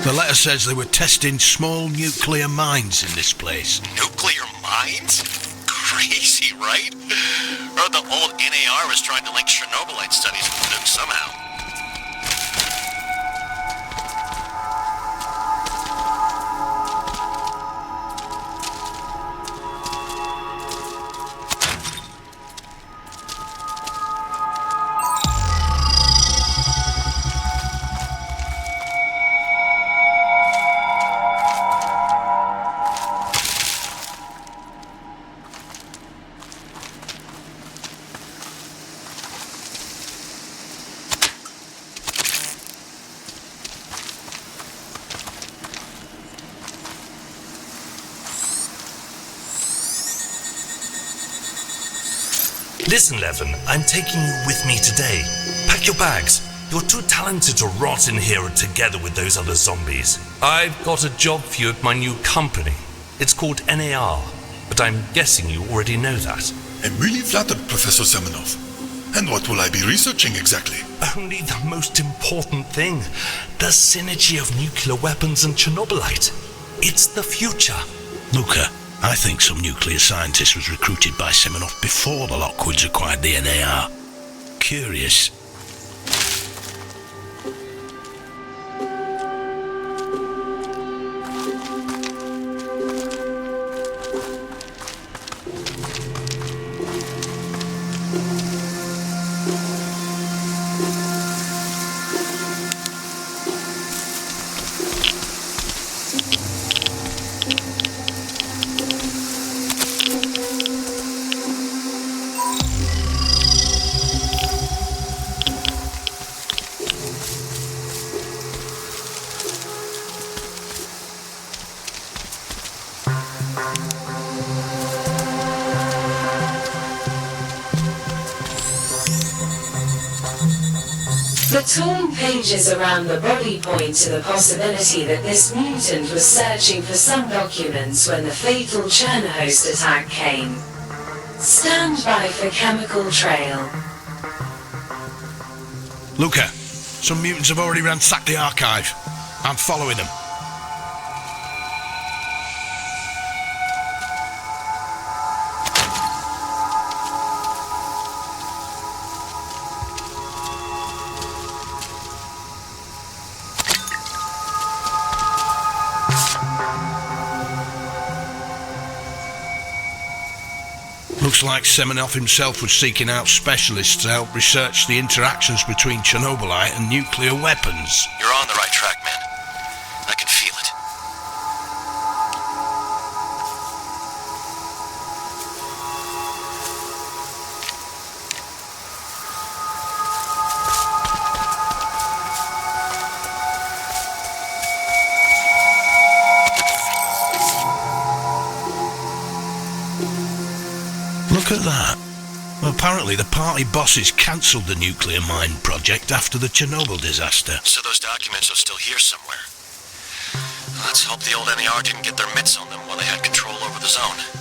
The letter says they were testing small nuclear mines in this place. Nuclear mines? Crazy, right? Or the old NAR was trying to link Chernobylite studies with nukes somehow. Listen, Levin, I'm taking you with me today. Pack your bags. You're too talented to rot in here together with those other zombies. I've got a job for you at my new company. It's called NAR, but I'm guessing you already know that. I'm really flattered, Professor Semenov. And what will I be researching exactly? Only the most important thing. The synergy of nuclear weapons and Chernobylite. It's the future. Luca, I think some nuclear scientist was recruited by Semenoff before the Lockwoods acquired the NAR. Curious. The torn pages around the body point to the possibility that this mutant was searching for some documents when the fatal Chernhost attack came. Stand by for chemical trail. Luca, some mutants have already ransacked the archive. I'm following them. Looks like Semenoff himself was seeking out specialists to help research the interactions between Chernobylite and nuclear weapons. You're on the right track, man. I can feel it. Look at that. Well, apparently the party bosses cancelled the nuclear mine project after the Chernobyl disaster. So those documents are still here somewhere. Let's hope the old NAR didn't get their mitts on them while they had control over the zone.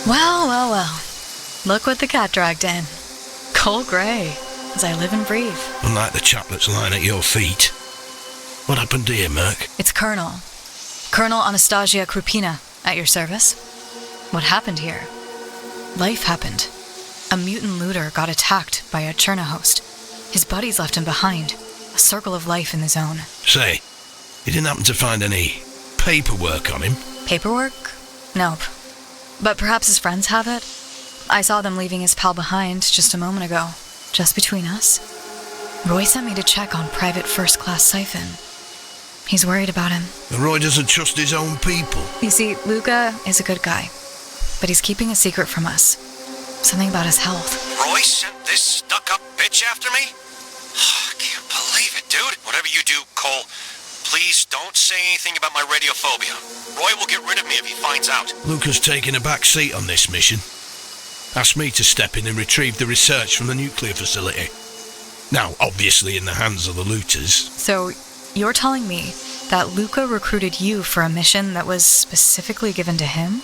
Well, well, well. Look what the cat dragged in. Coal grey, as I live and breathe. Unlike the chap that's lying at your feet. What happened here, Merc? It's Colonel Anastasia Krupina, at your service. What happened here? Life happened. A mutant looter got attacked by a Cherna host. His buddies left him behind. A circle of life in the zone. Say, you didn't happen to find any paperwork on him? Paperwork? Nope. But perhaps his friends have it? I saw them leaving his pal behind just a moment ago. Just between us. Roy sent me to check on Private First Class Siphon. He's worried about him. Roy doesn't trust his own people. You see, Luca is a good guy. But he's keeping a secret from us. Something about his health. Roy sent this stuck-up bitch after me? I can't believe it, dude. Whatever you do, Cole, please don't say anything about my radiophobia. Roy will get rid of me if he finds out. Luca's taking a back seat on this mission. Asked me to step in and retrieve the research from the nuclear facility. Now, obviously in the hands of the looters. So, you're telling me that Luca recruited you for a mission that was specifically given to him?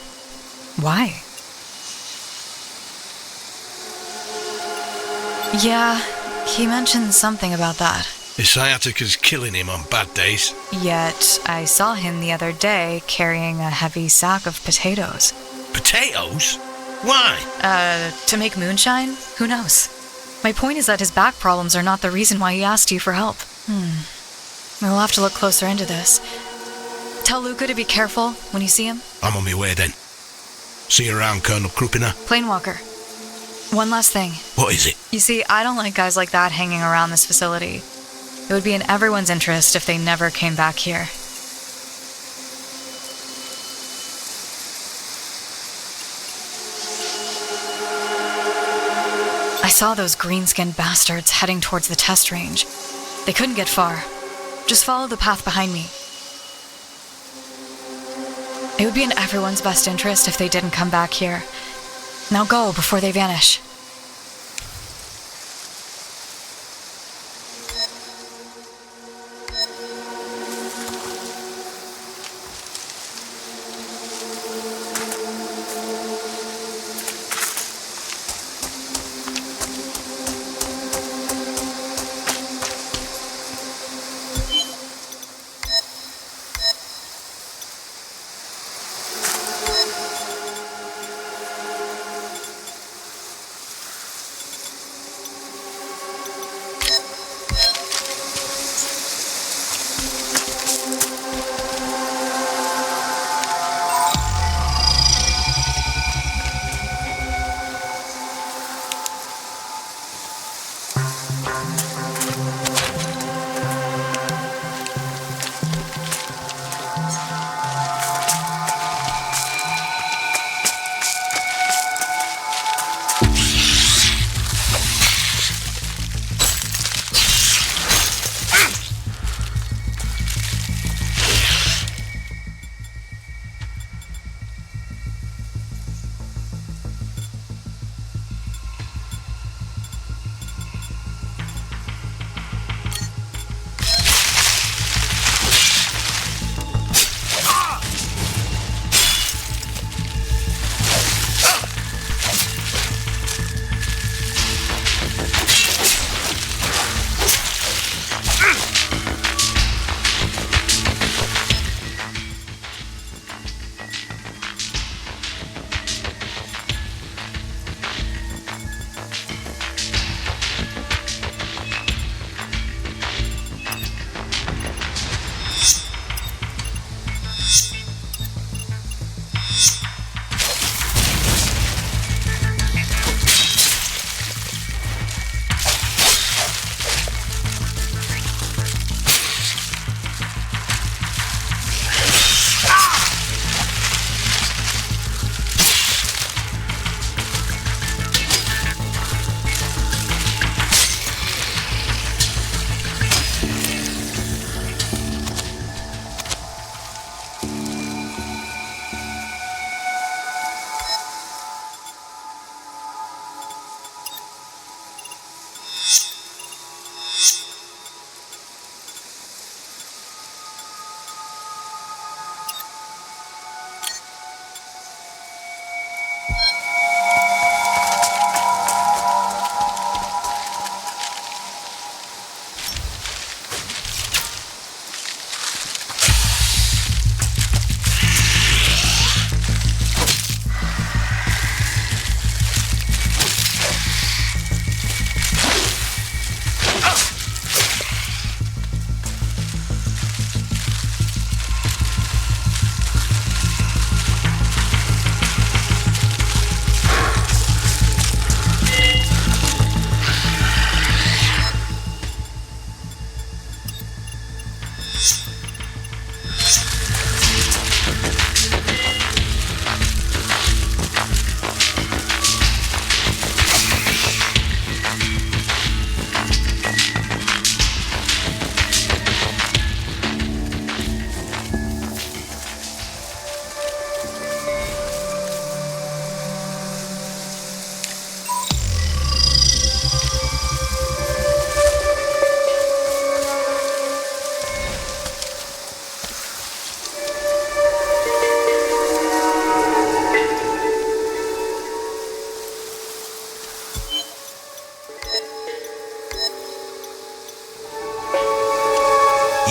Why? Yeah, he mentioned something about that. His sciatica's killing him on bad days. Yet, I saw him the other day carrying a heavy sack of potatoes. Potatoes? Why? To make moonshine? Who knows? My point is that his back problems are not the reason why he asked you for help. We'll have to look closer into this. Tell Luca to be careful when you see him. I'm on my way then. See you around, Colonel Krupina. Planewalker. One last thing. What is it? You see, I don't like guys like that hanging around this facility. It would be in everyone's interest if they never came back here. I saw those green-skinned bastards heading towards the test range. They couldn't get far. Just follow the path behind me. It would be in everyone's best interest if they didn't come back here. Now go before they vanish.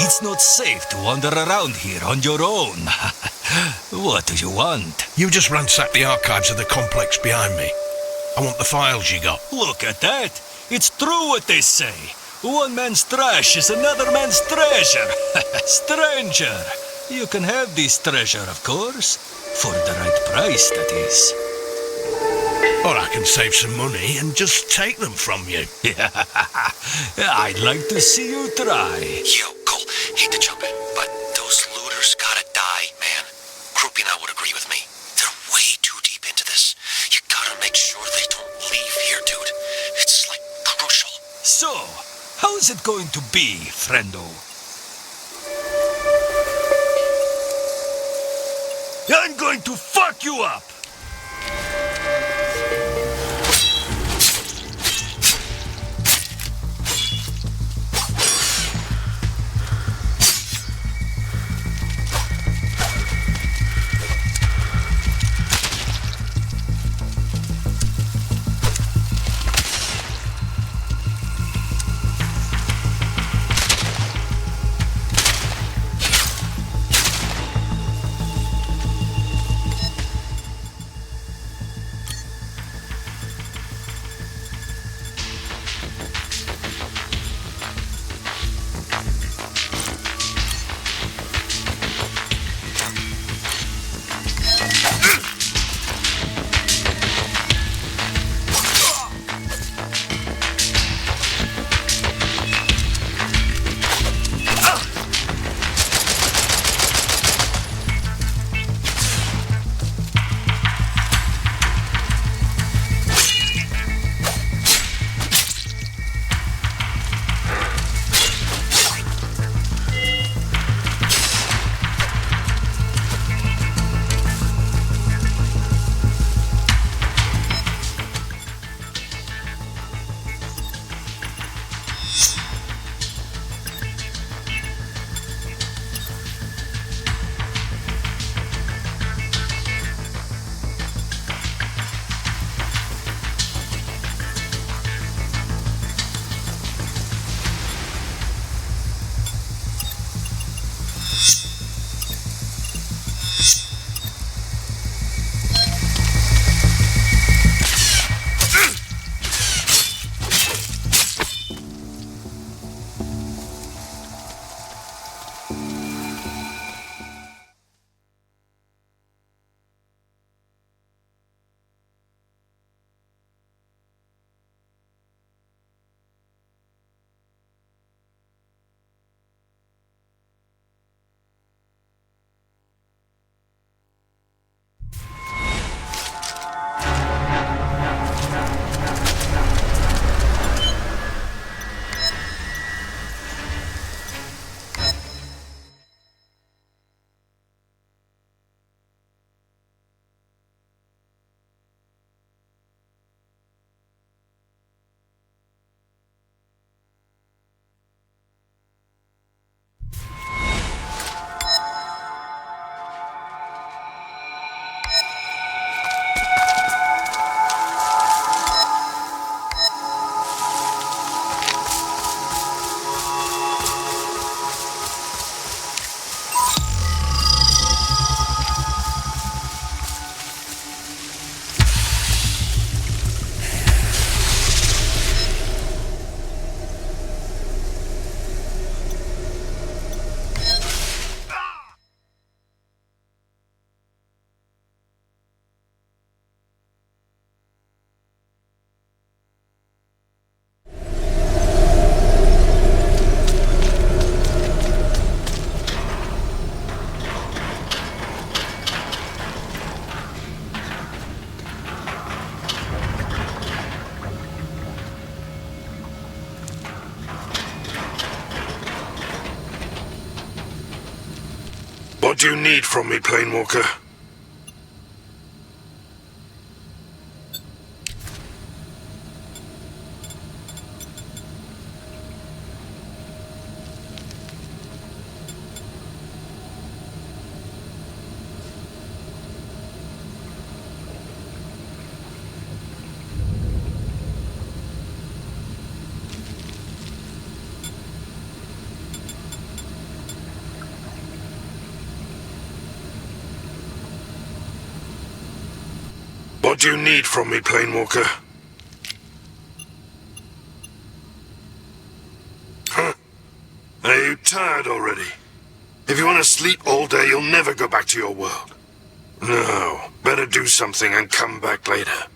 It's not safe to wander around here on your own. What do you want? You just ransack the archives of the complex behind me. I want the files you got. Look at that. It's true what they say. One man's trash is another man's treasure. Stranger, you can have this treasure, of course. For the right price, that is. Or I can save some money and just take them from you. I'd like to see you try. Yo, Cole, hate to jump in, but those looters gotta die, man. Krupina would agree with me. They're way too deep into this. You gotta make sure they don't leave here, dude. It's, like, crucial. So, how's it going to be, friendo? I'm going to fuck you up! What do you need from me, Planewalker? What do you need from me, Planewalker? Huh? Are you tired already? If you want to sleep all day, you'll never go back to your world. No, better do something and come back later.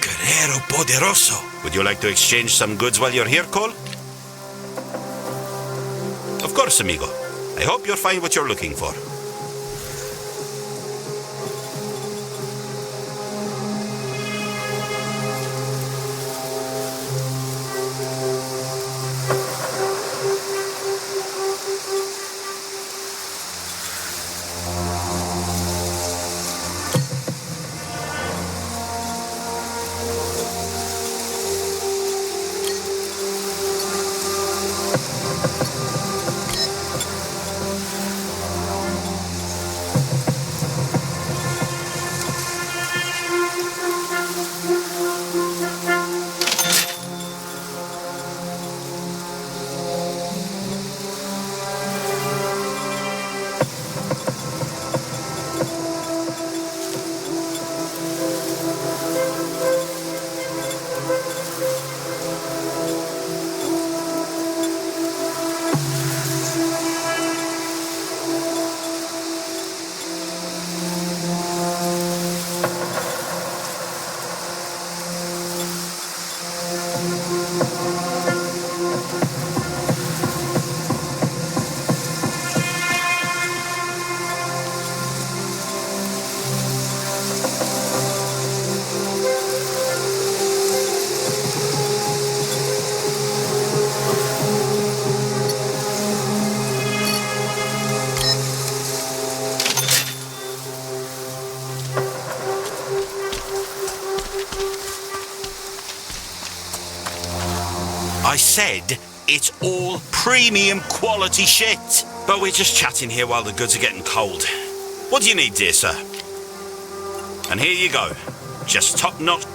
Guerrero Poderoso. Would you like to exchange some goods while you're here, Cole? Of course, amigo. I hope you'll find what you're looking for. I said it's all premium quality shit. But we're just chatting here while the goods are getting cold. What do you need, dear sir? And here you go. Just top-notch.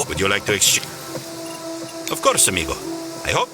Would you like to exchange? Of course, amigo. I hope.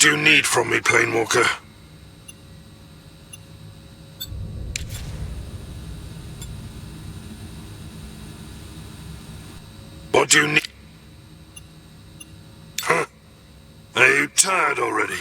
What do you need from me, Planewalker? What do you need? Huh? Are you tired already?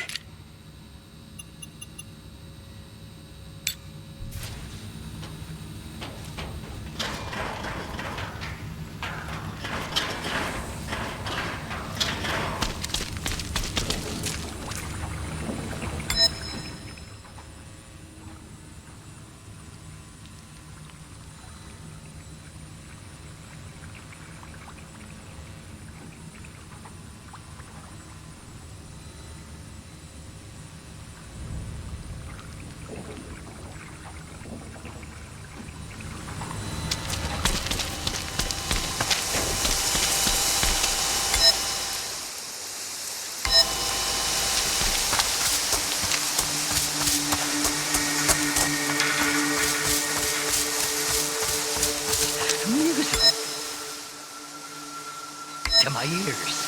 To my ears.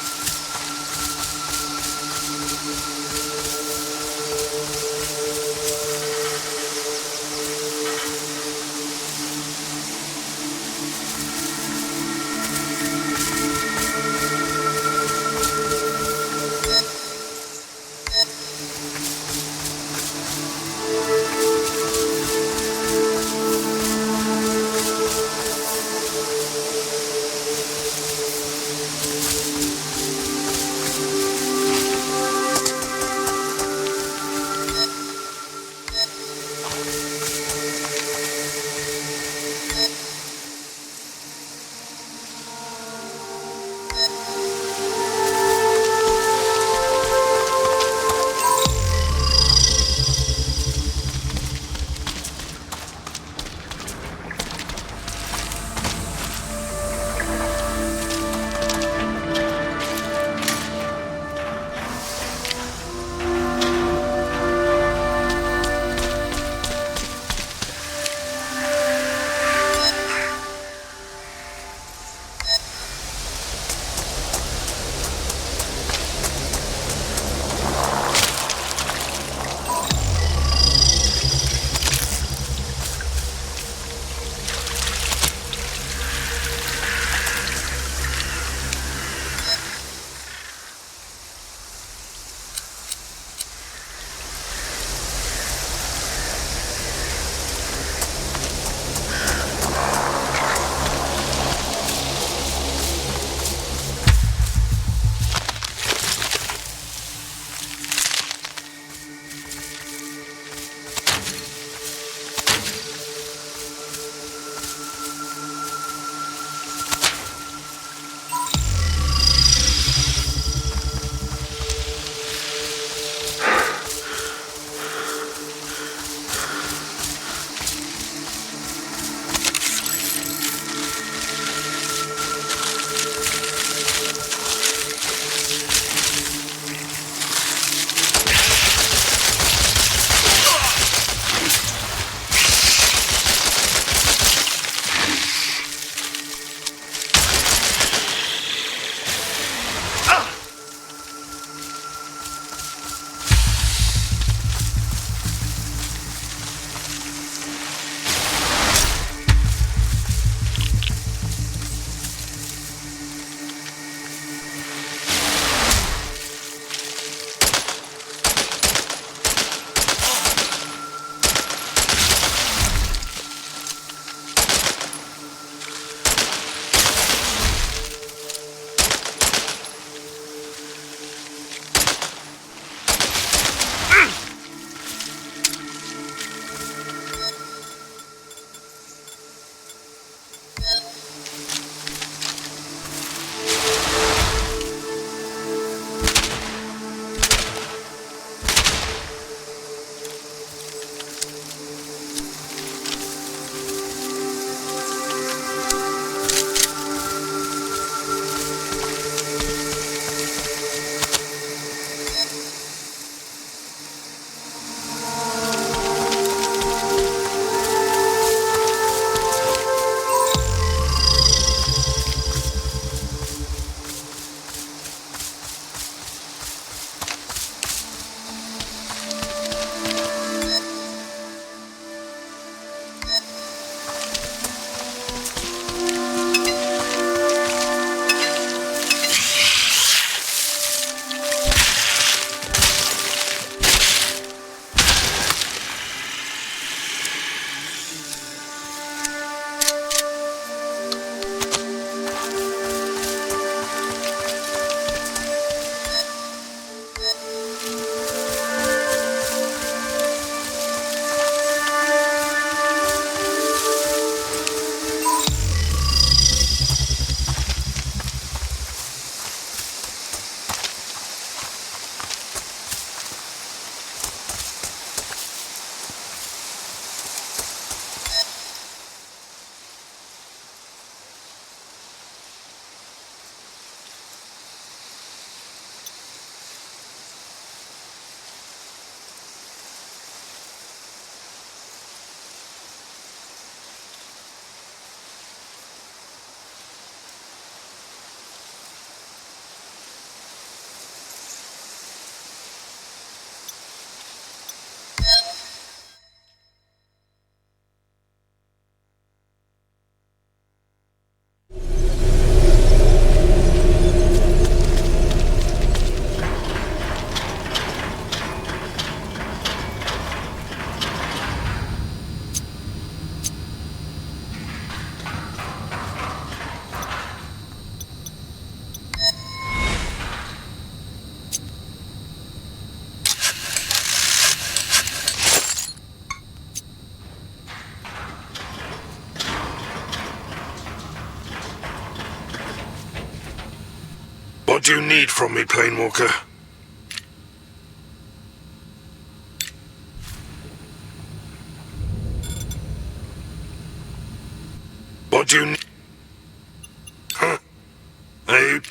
What do you need from me, Planewalker? What do you need? Huh? Are you...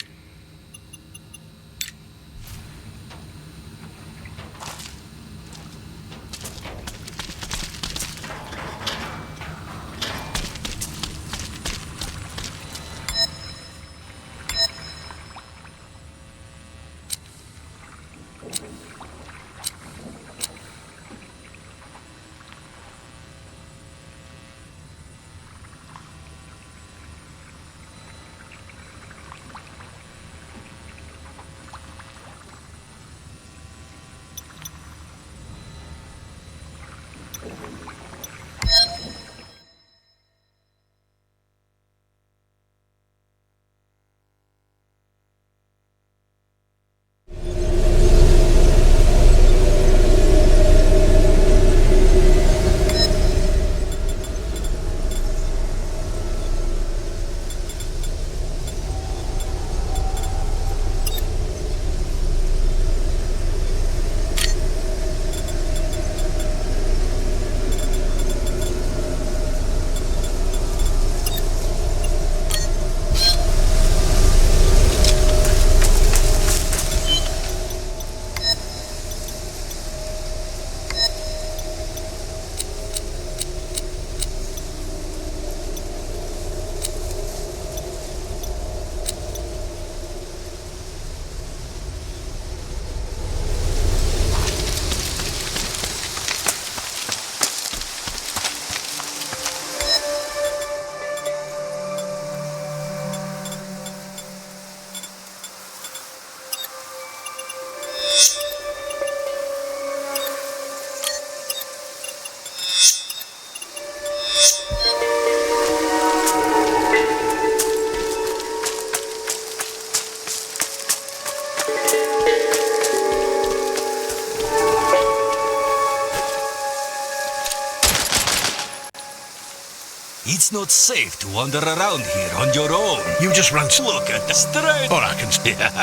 It's not safe to wander around here on your own. You just run. Look at the straight. Or I can...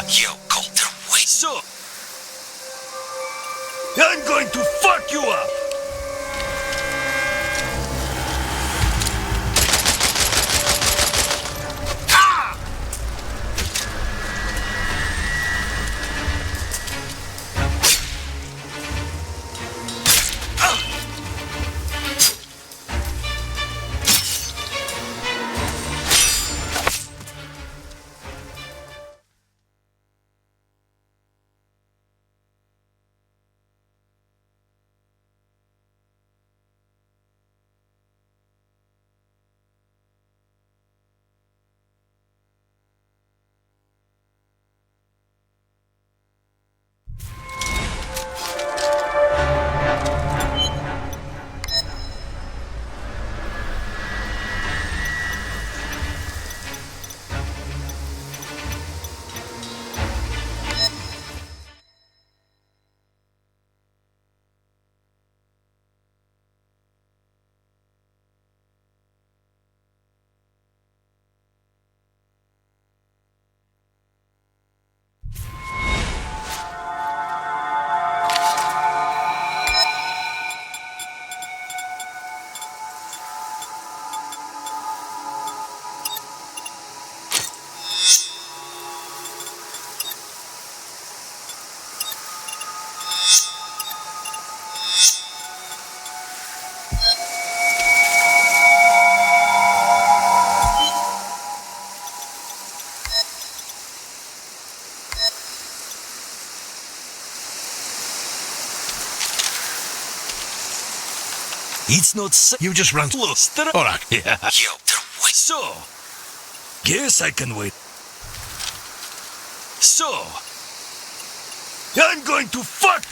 You Coulter, wait. So, I'm going to fuck you up. It's not safe. You just run. Lost. Or I can... You wait. So, guess I can wait. So, I'm going to fuck.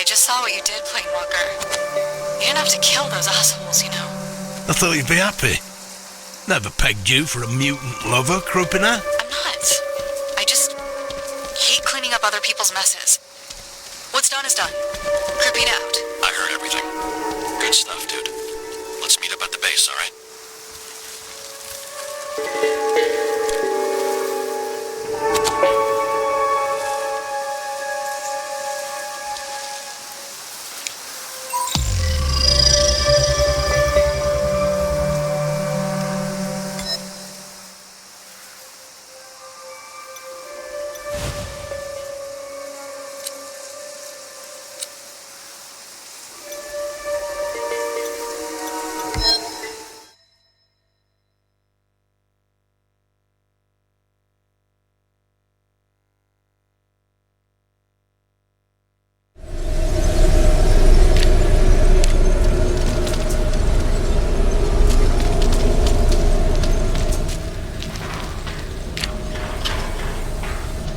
I just saw what you did, Plane Walker. You didn't have to kill those assholes, you know. I thought you'd be happy. Never pegged you for a mutant lover, Krupina. I'm not. I just hate cleaning up other people's messes. What's done is done. Krupina out. I heard everything. Good stuff, dude. Let's meet up at the base, all right?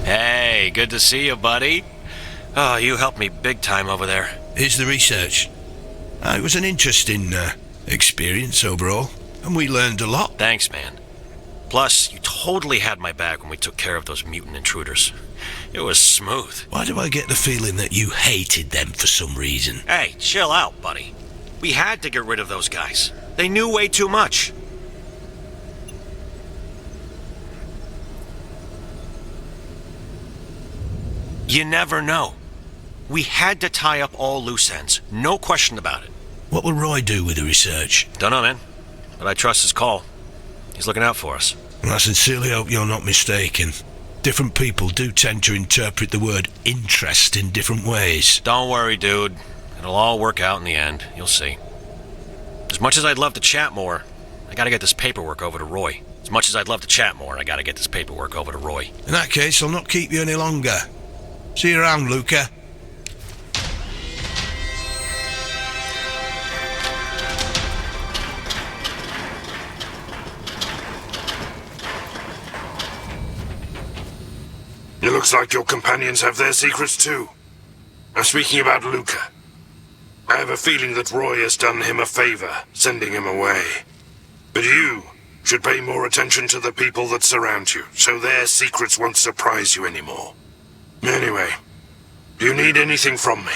Hey, good to see you, buddy. Oh, you helped me big time over there. Here's the research. It was an interesting experience overall, and we learned a lot. Thanks, man. Plus, you totally had my back when we took care of those mutant intruders. It was smooth. Why do I get the feeling that you hated them for some reason? Hey, chill out, buddy. We had to get rid of those guys. They knew way too much. You never know. We had to tie up all loose ends. No question about it. What will Roy do with the research? Don't know, man. But I trust his call. He's looking out for us. And I sincerely hope you're not mistaken. Different people do tend to interpret the word interest in different ways. Don't worry, dude. It'll all work out in the end. You'll see. As much as I'd love to chat more, I gotta get this paperwork over to Roy. In that case, I'll not keep you any longer. See you around, Luca. It looks like your companions have their secrets too. Now, speaking about Luca, I have a feeling that Roy has done him a favor, sending him away. But you should pay more attention to the people that surround you, so their secrets won't surprise you anymore. Anyway, do you need anything from me?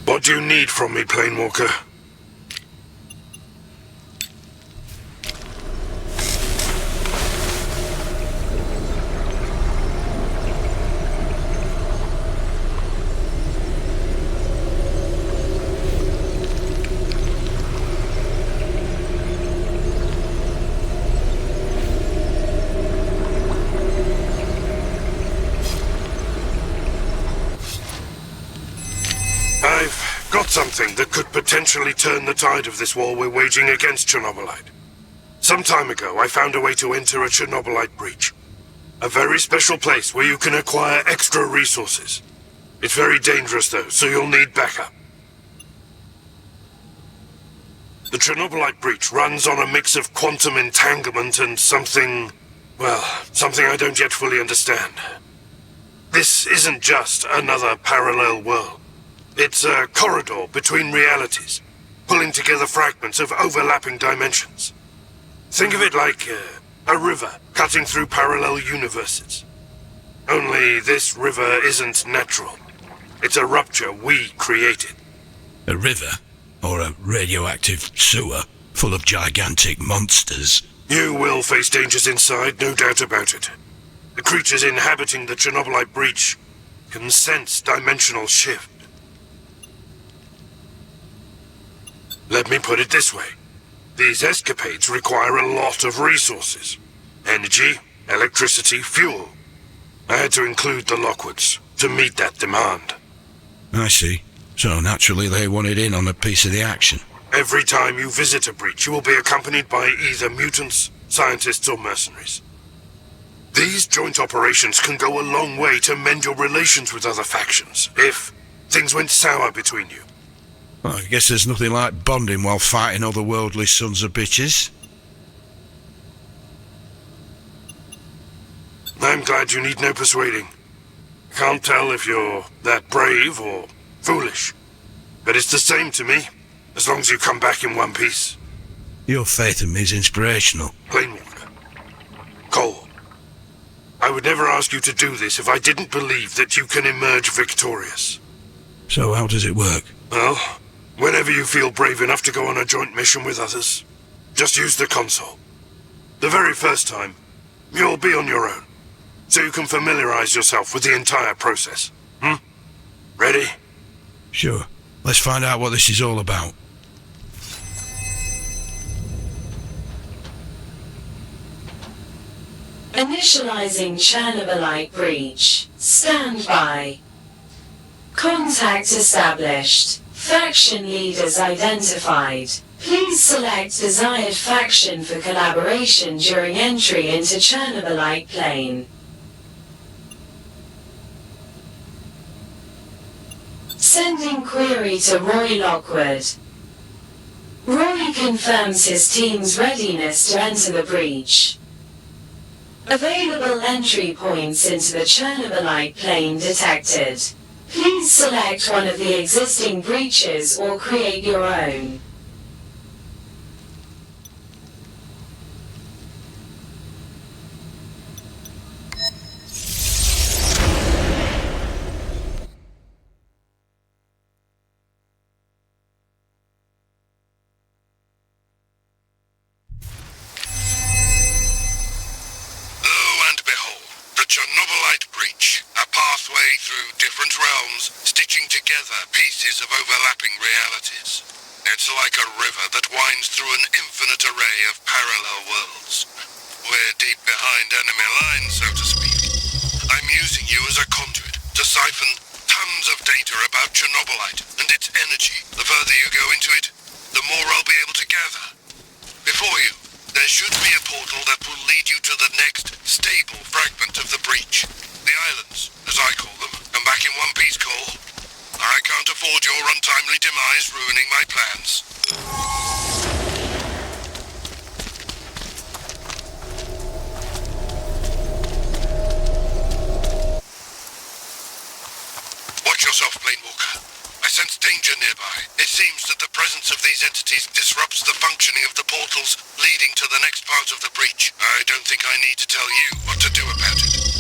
What do you need from me, Planewalker? Something that could potentially turn the tide of this war we're waging against Chernobylite. Some time ago, I found a way to enter a Chernobylite breach. A very special place where you can acquire extra resources. It's very dangerous though, so you'll need backup. The Chernobylite breach runs on a mix of quantum entanglement and something I don't yet fully understand. This isn't just another parallel world. It's a corridor between realities, pulling together fragments of overlapping dimensions. Think of it like a river cutting through parallel universes. Only this river isn't natural. It's a rupture we created. A river? Or a radioactive sewer full of gigantic monsters? You will face dangers inside, no doubt about it. The creatures inhabiting the Chernobylite breach can sense dimensional shift. Let me put it this way. These escapades require a lot of resources. Energy, electricity, fuel. I had to include the Lockwoods to meet that demand. I see. So naturally they wanted in on a piece of the action. Every time you visit a breach, you will be accompanied by either mutants, scientists, or mercenaries. These joint operations can go a long way to mend your relations with other factions, if things went sour between you. Well, I guess there's nothing like bonding while fighting otherworldly sons of bitches. I'm glad you need no persuading. Can't tell if you're that brave or foolish. But it's the same to me, as long as you come back in one piece. Your faith in me is inspirational. Planewalker. Cole. I would never ask you to do this if I didn't believe that you can emerge victorious. So how does it work? Well, whenever you feel brave enough to go on a joint mission with others, just use the console. The very first time, you'll be on your own, so you can familiarize yourself with the entire process. Ready? Sure. Let's find out what this is all about. Initializing Chernobylite breach. Stand by. Contact established. Faction leaders identified. Please select desired faction for collaboration during entry into Chernobylite plane. Sending query to Roy Lockwood. Roy confirms his team's readiness to enter the breach. Available entry points into the Chernobylite plane detected. Please select one of the existing breaches or create your own. Chernobylite breach, a pathway through different realms, stitching together pieces of overlapping realities. It's like a river that winds through an infinite array of parallel worlds. We're deep behind enemy lines, so to speak. I'm using you as a conduit to siphon tons of data about Chernobylite and its energy. The further you go into it, the more I'll be able to gather. Before you, there should be a portal that will lead you to the next stable fragment of the breach. The islands, as I call them. Come back in one piece, Cole. I can't afford your untimely demise ruining my plans. Watch yourself, Planewalker. I sense danger nearby. It seems that the presence of these entities disrupts the functioning of the portals leading to the next part of the breach. I don't think I need to tell you what to do about it.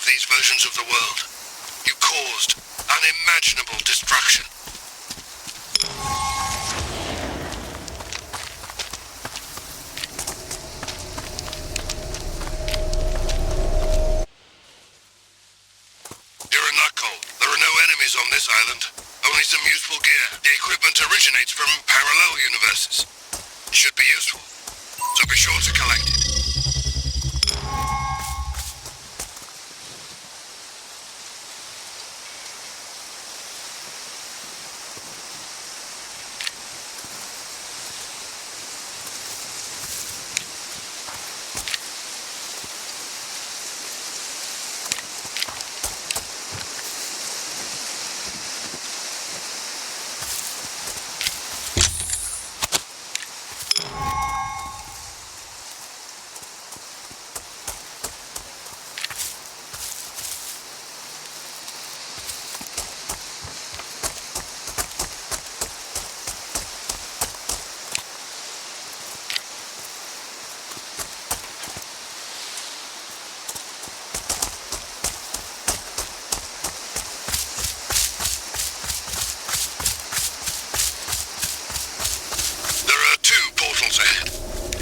of these versions of the world. You caused unimaginable destruction. You're in luck, Cole. There are no enemies on this island. Only some useful gear. The equipment originates from parallel universes. It should be useful, so be sure to collect it.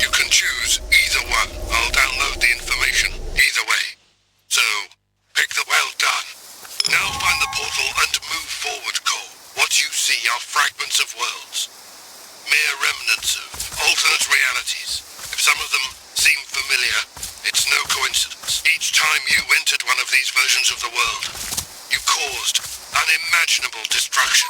You can choose either one. I'll download the information either way. So, pick the well done. Now find the portal and move forward, Cole. What you see are fragments of worlds. Mere remnants of alternate realities. If some of them seem familiar, it's no coincidence. Each time you entered one of these versions of the world, you caused unimaginable destruction.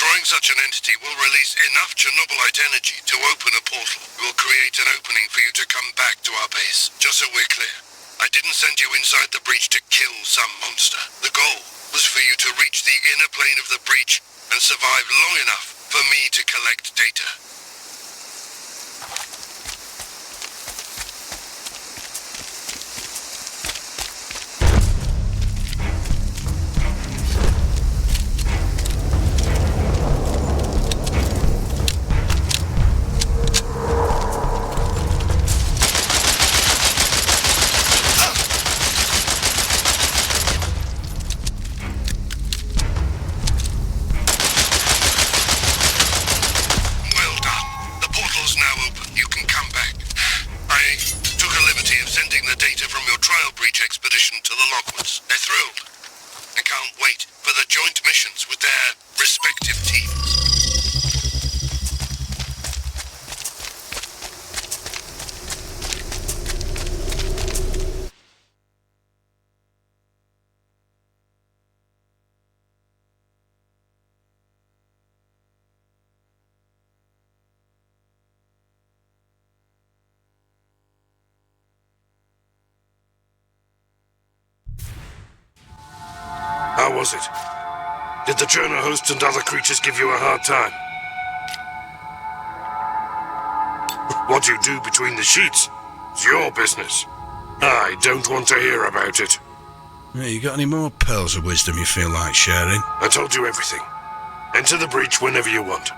Destroying such an entity will release enough Chernobylite energy to open a portal. It will create an opening for you to come back to our base. Just so we're clear, I didn't send you inside the breach to kill some monster. The goal was for you to reach the inner plane of the breach and survive long enough for me to collect data. How was it? Did the Churno host and other creatures give you a hard time? What you do between the sheets is your business. I don't want to hear about it. Hey, you got any more pearls of wisdom you feel like sharing? I told you everything. Enter the breach whenever you want.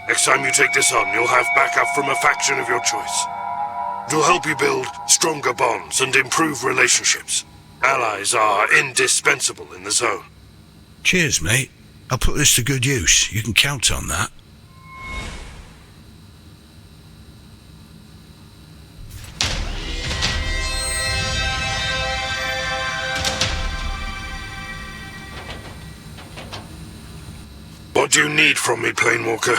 Next time you take this on, you'll have backup from a faction of your choice. It'll help you build stronger bonds and improve relationships. Allies are indispensable in the zone. Cheers, mate. I'll put this to good use. You can count on that. What do you need from me, Planewalker?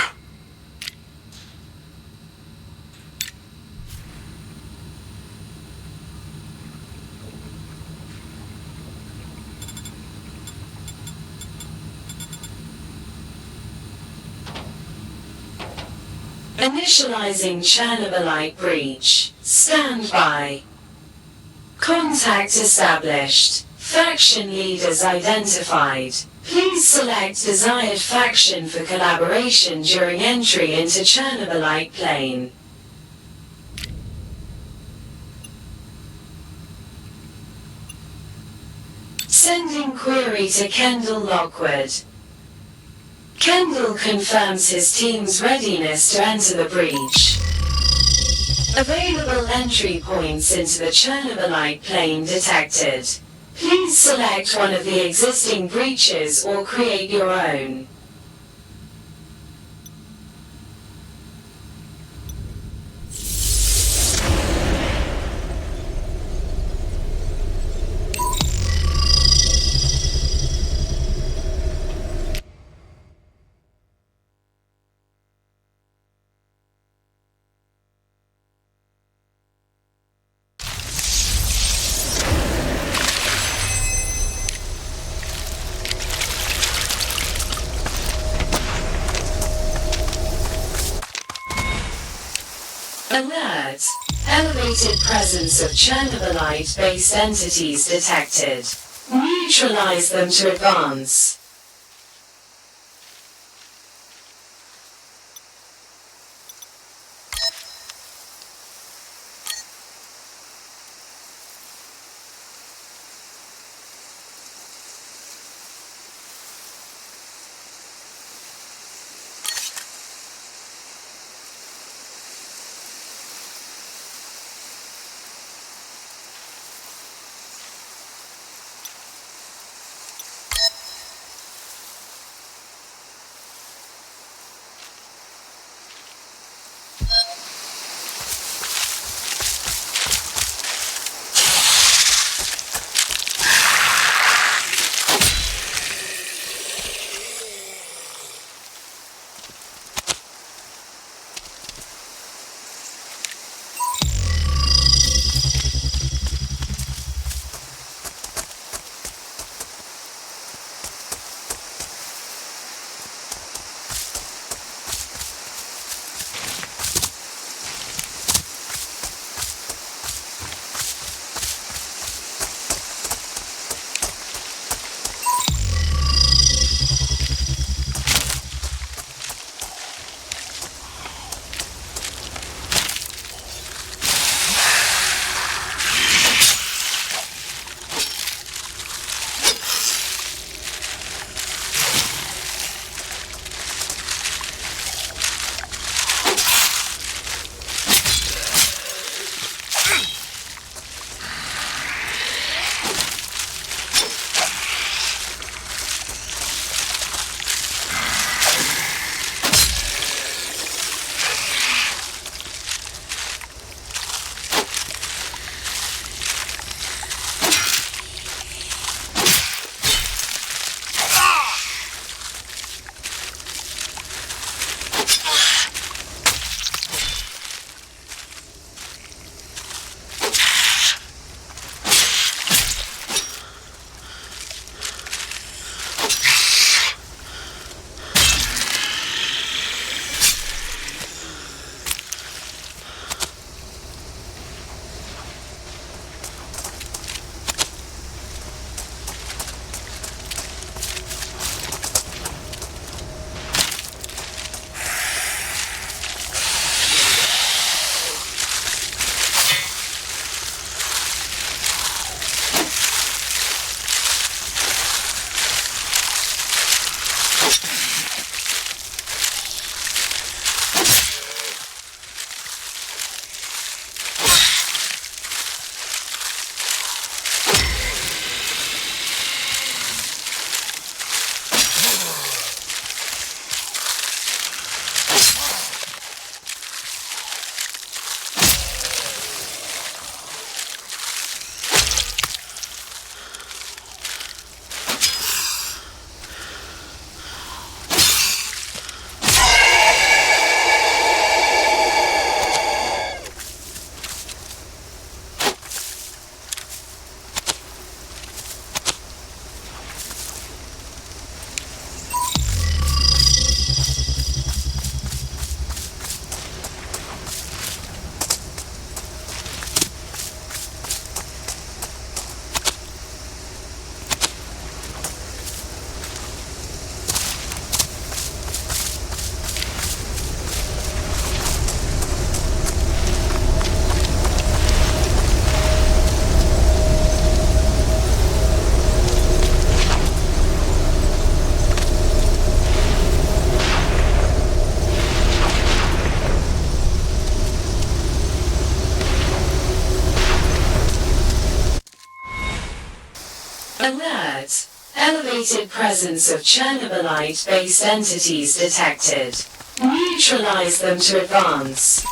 Initializing Chernobylite breach. Stand by. Contact established. Faction leaders identified. Please select desired faction for collaboration during entry into Chernobylite plane. Sending query to Kendall Lockwood. Kendall confirms his team's readiness to enter the breach. Available entry points into the Chernobylite plane detected. Please select one of the existing breaches or create your own. Alert! Elevated presence of Chernobylite-based entities detected. Neutralize them to advance. Alert! Elevated presence of Chernobylite-based entities detected. Neutralize them to advance.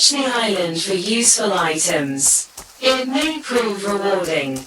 Search the island for useful items. It may prove rewarding.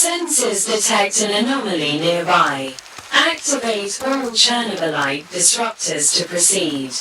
Sensors detect an anomaly nearby. Activate all Chernobylite disruptors to proceed.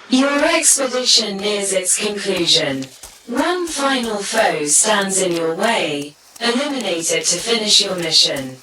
Your expedition nears its conclusion. One final foe stands in your way. Eliminate it to finish your mission.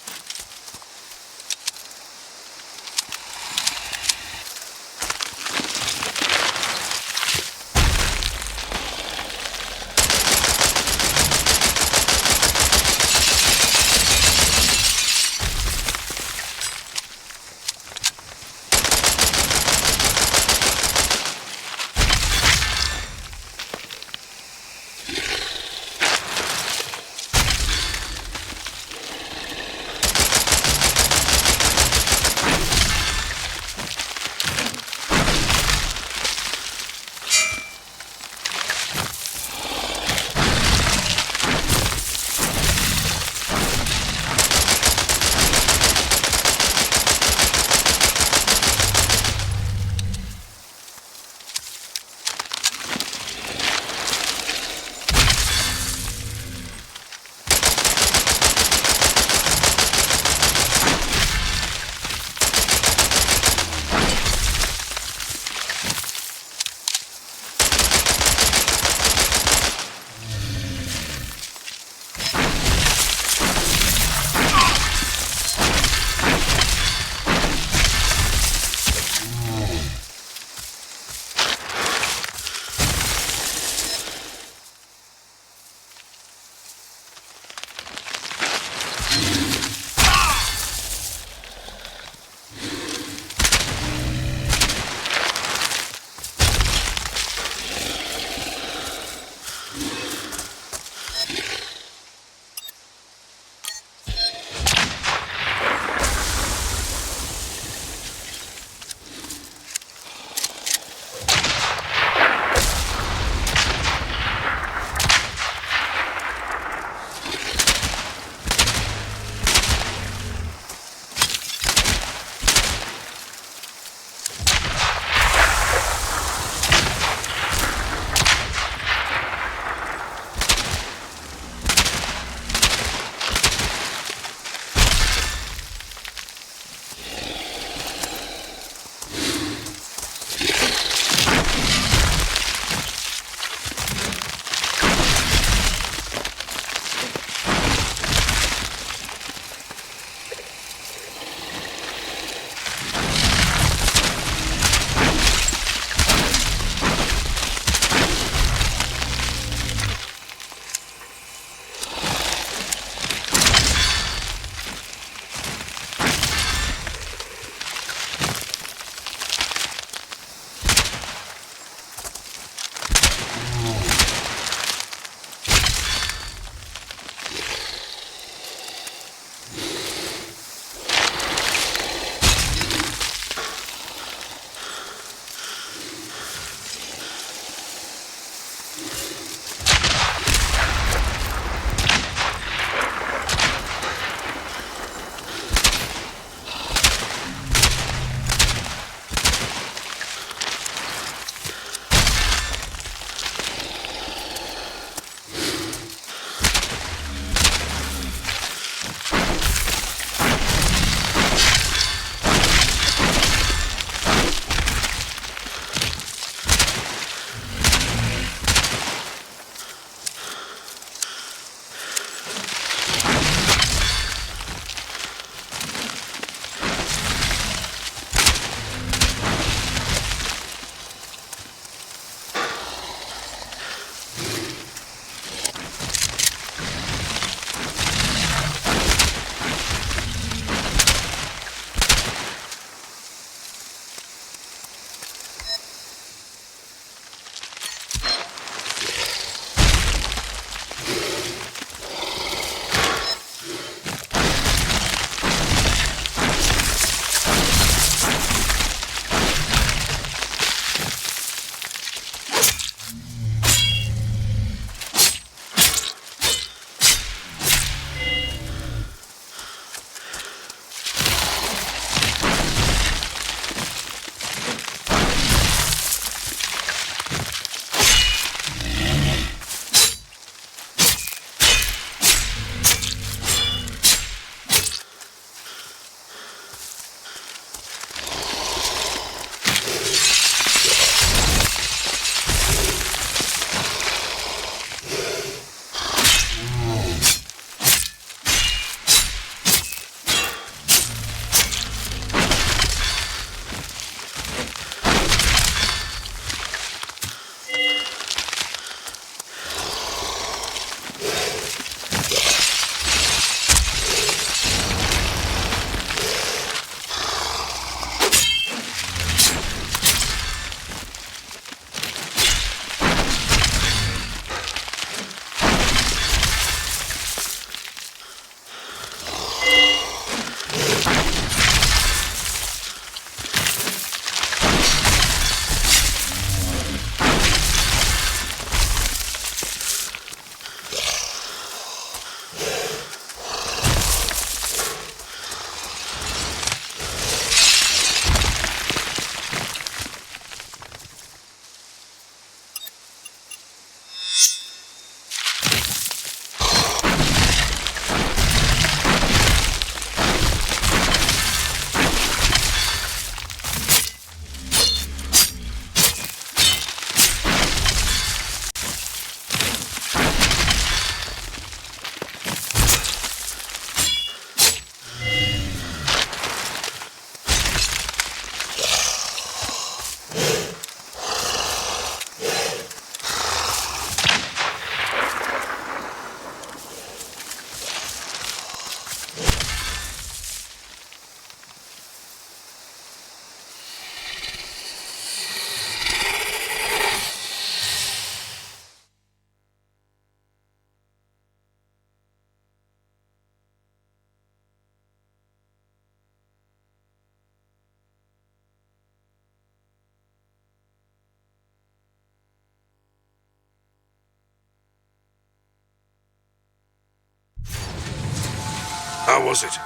How was it?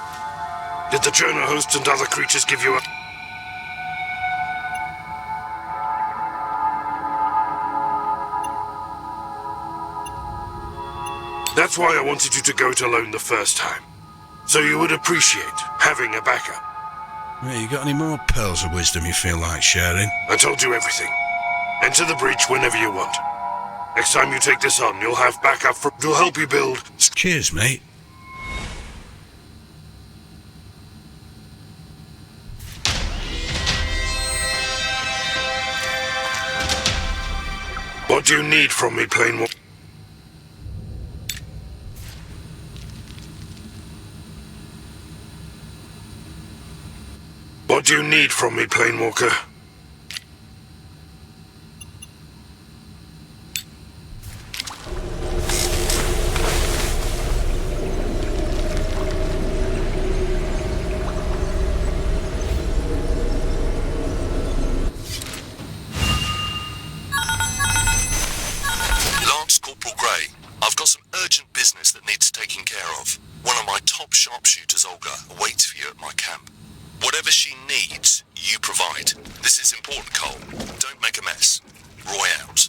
Did the Churno host and other creatures give you a... That's why I wanted you to go it alone the first time. So you would appreciate having a backup. Hey, you got any more pearls of wisdom you feel like sharing? I told you everything. Enter the breach whenever you want. Next time you take this on, you'll have backup for... It'll help you build... Cheers, mate. What do you need from me, Planewalker? What do you need from me, Planewalker? Lance Corporal Gray, I've got some urgent business that needs taking care of. One of my top sharpshooters, Olga, awaits for you at my camp. Whatever she needs, you provide. This is important, Cole. Don't make a mess. Roy out.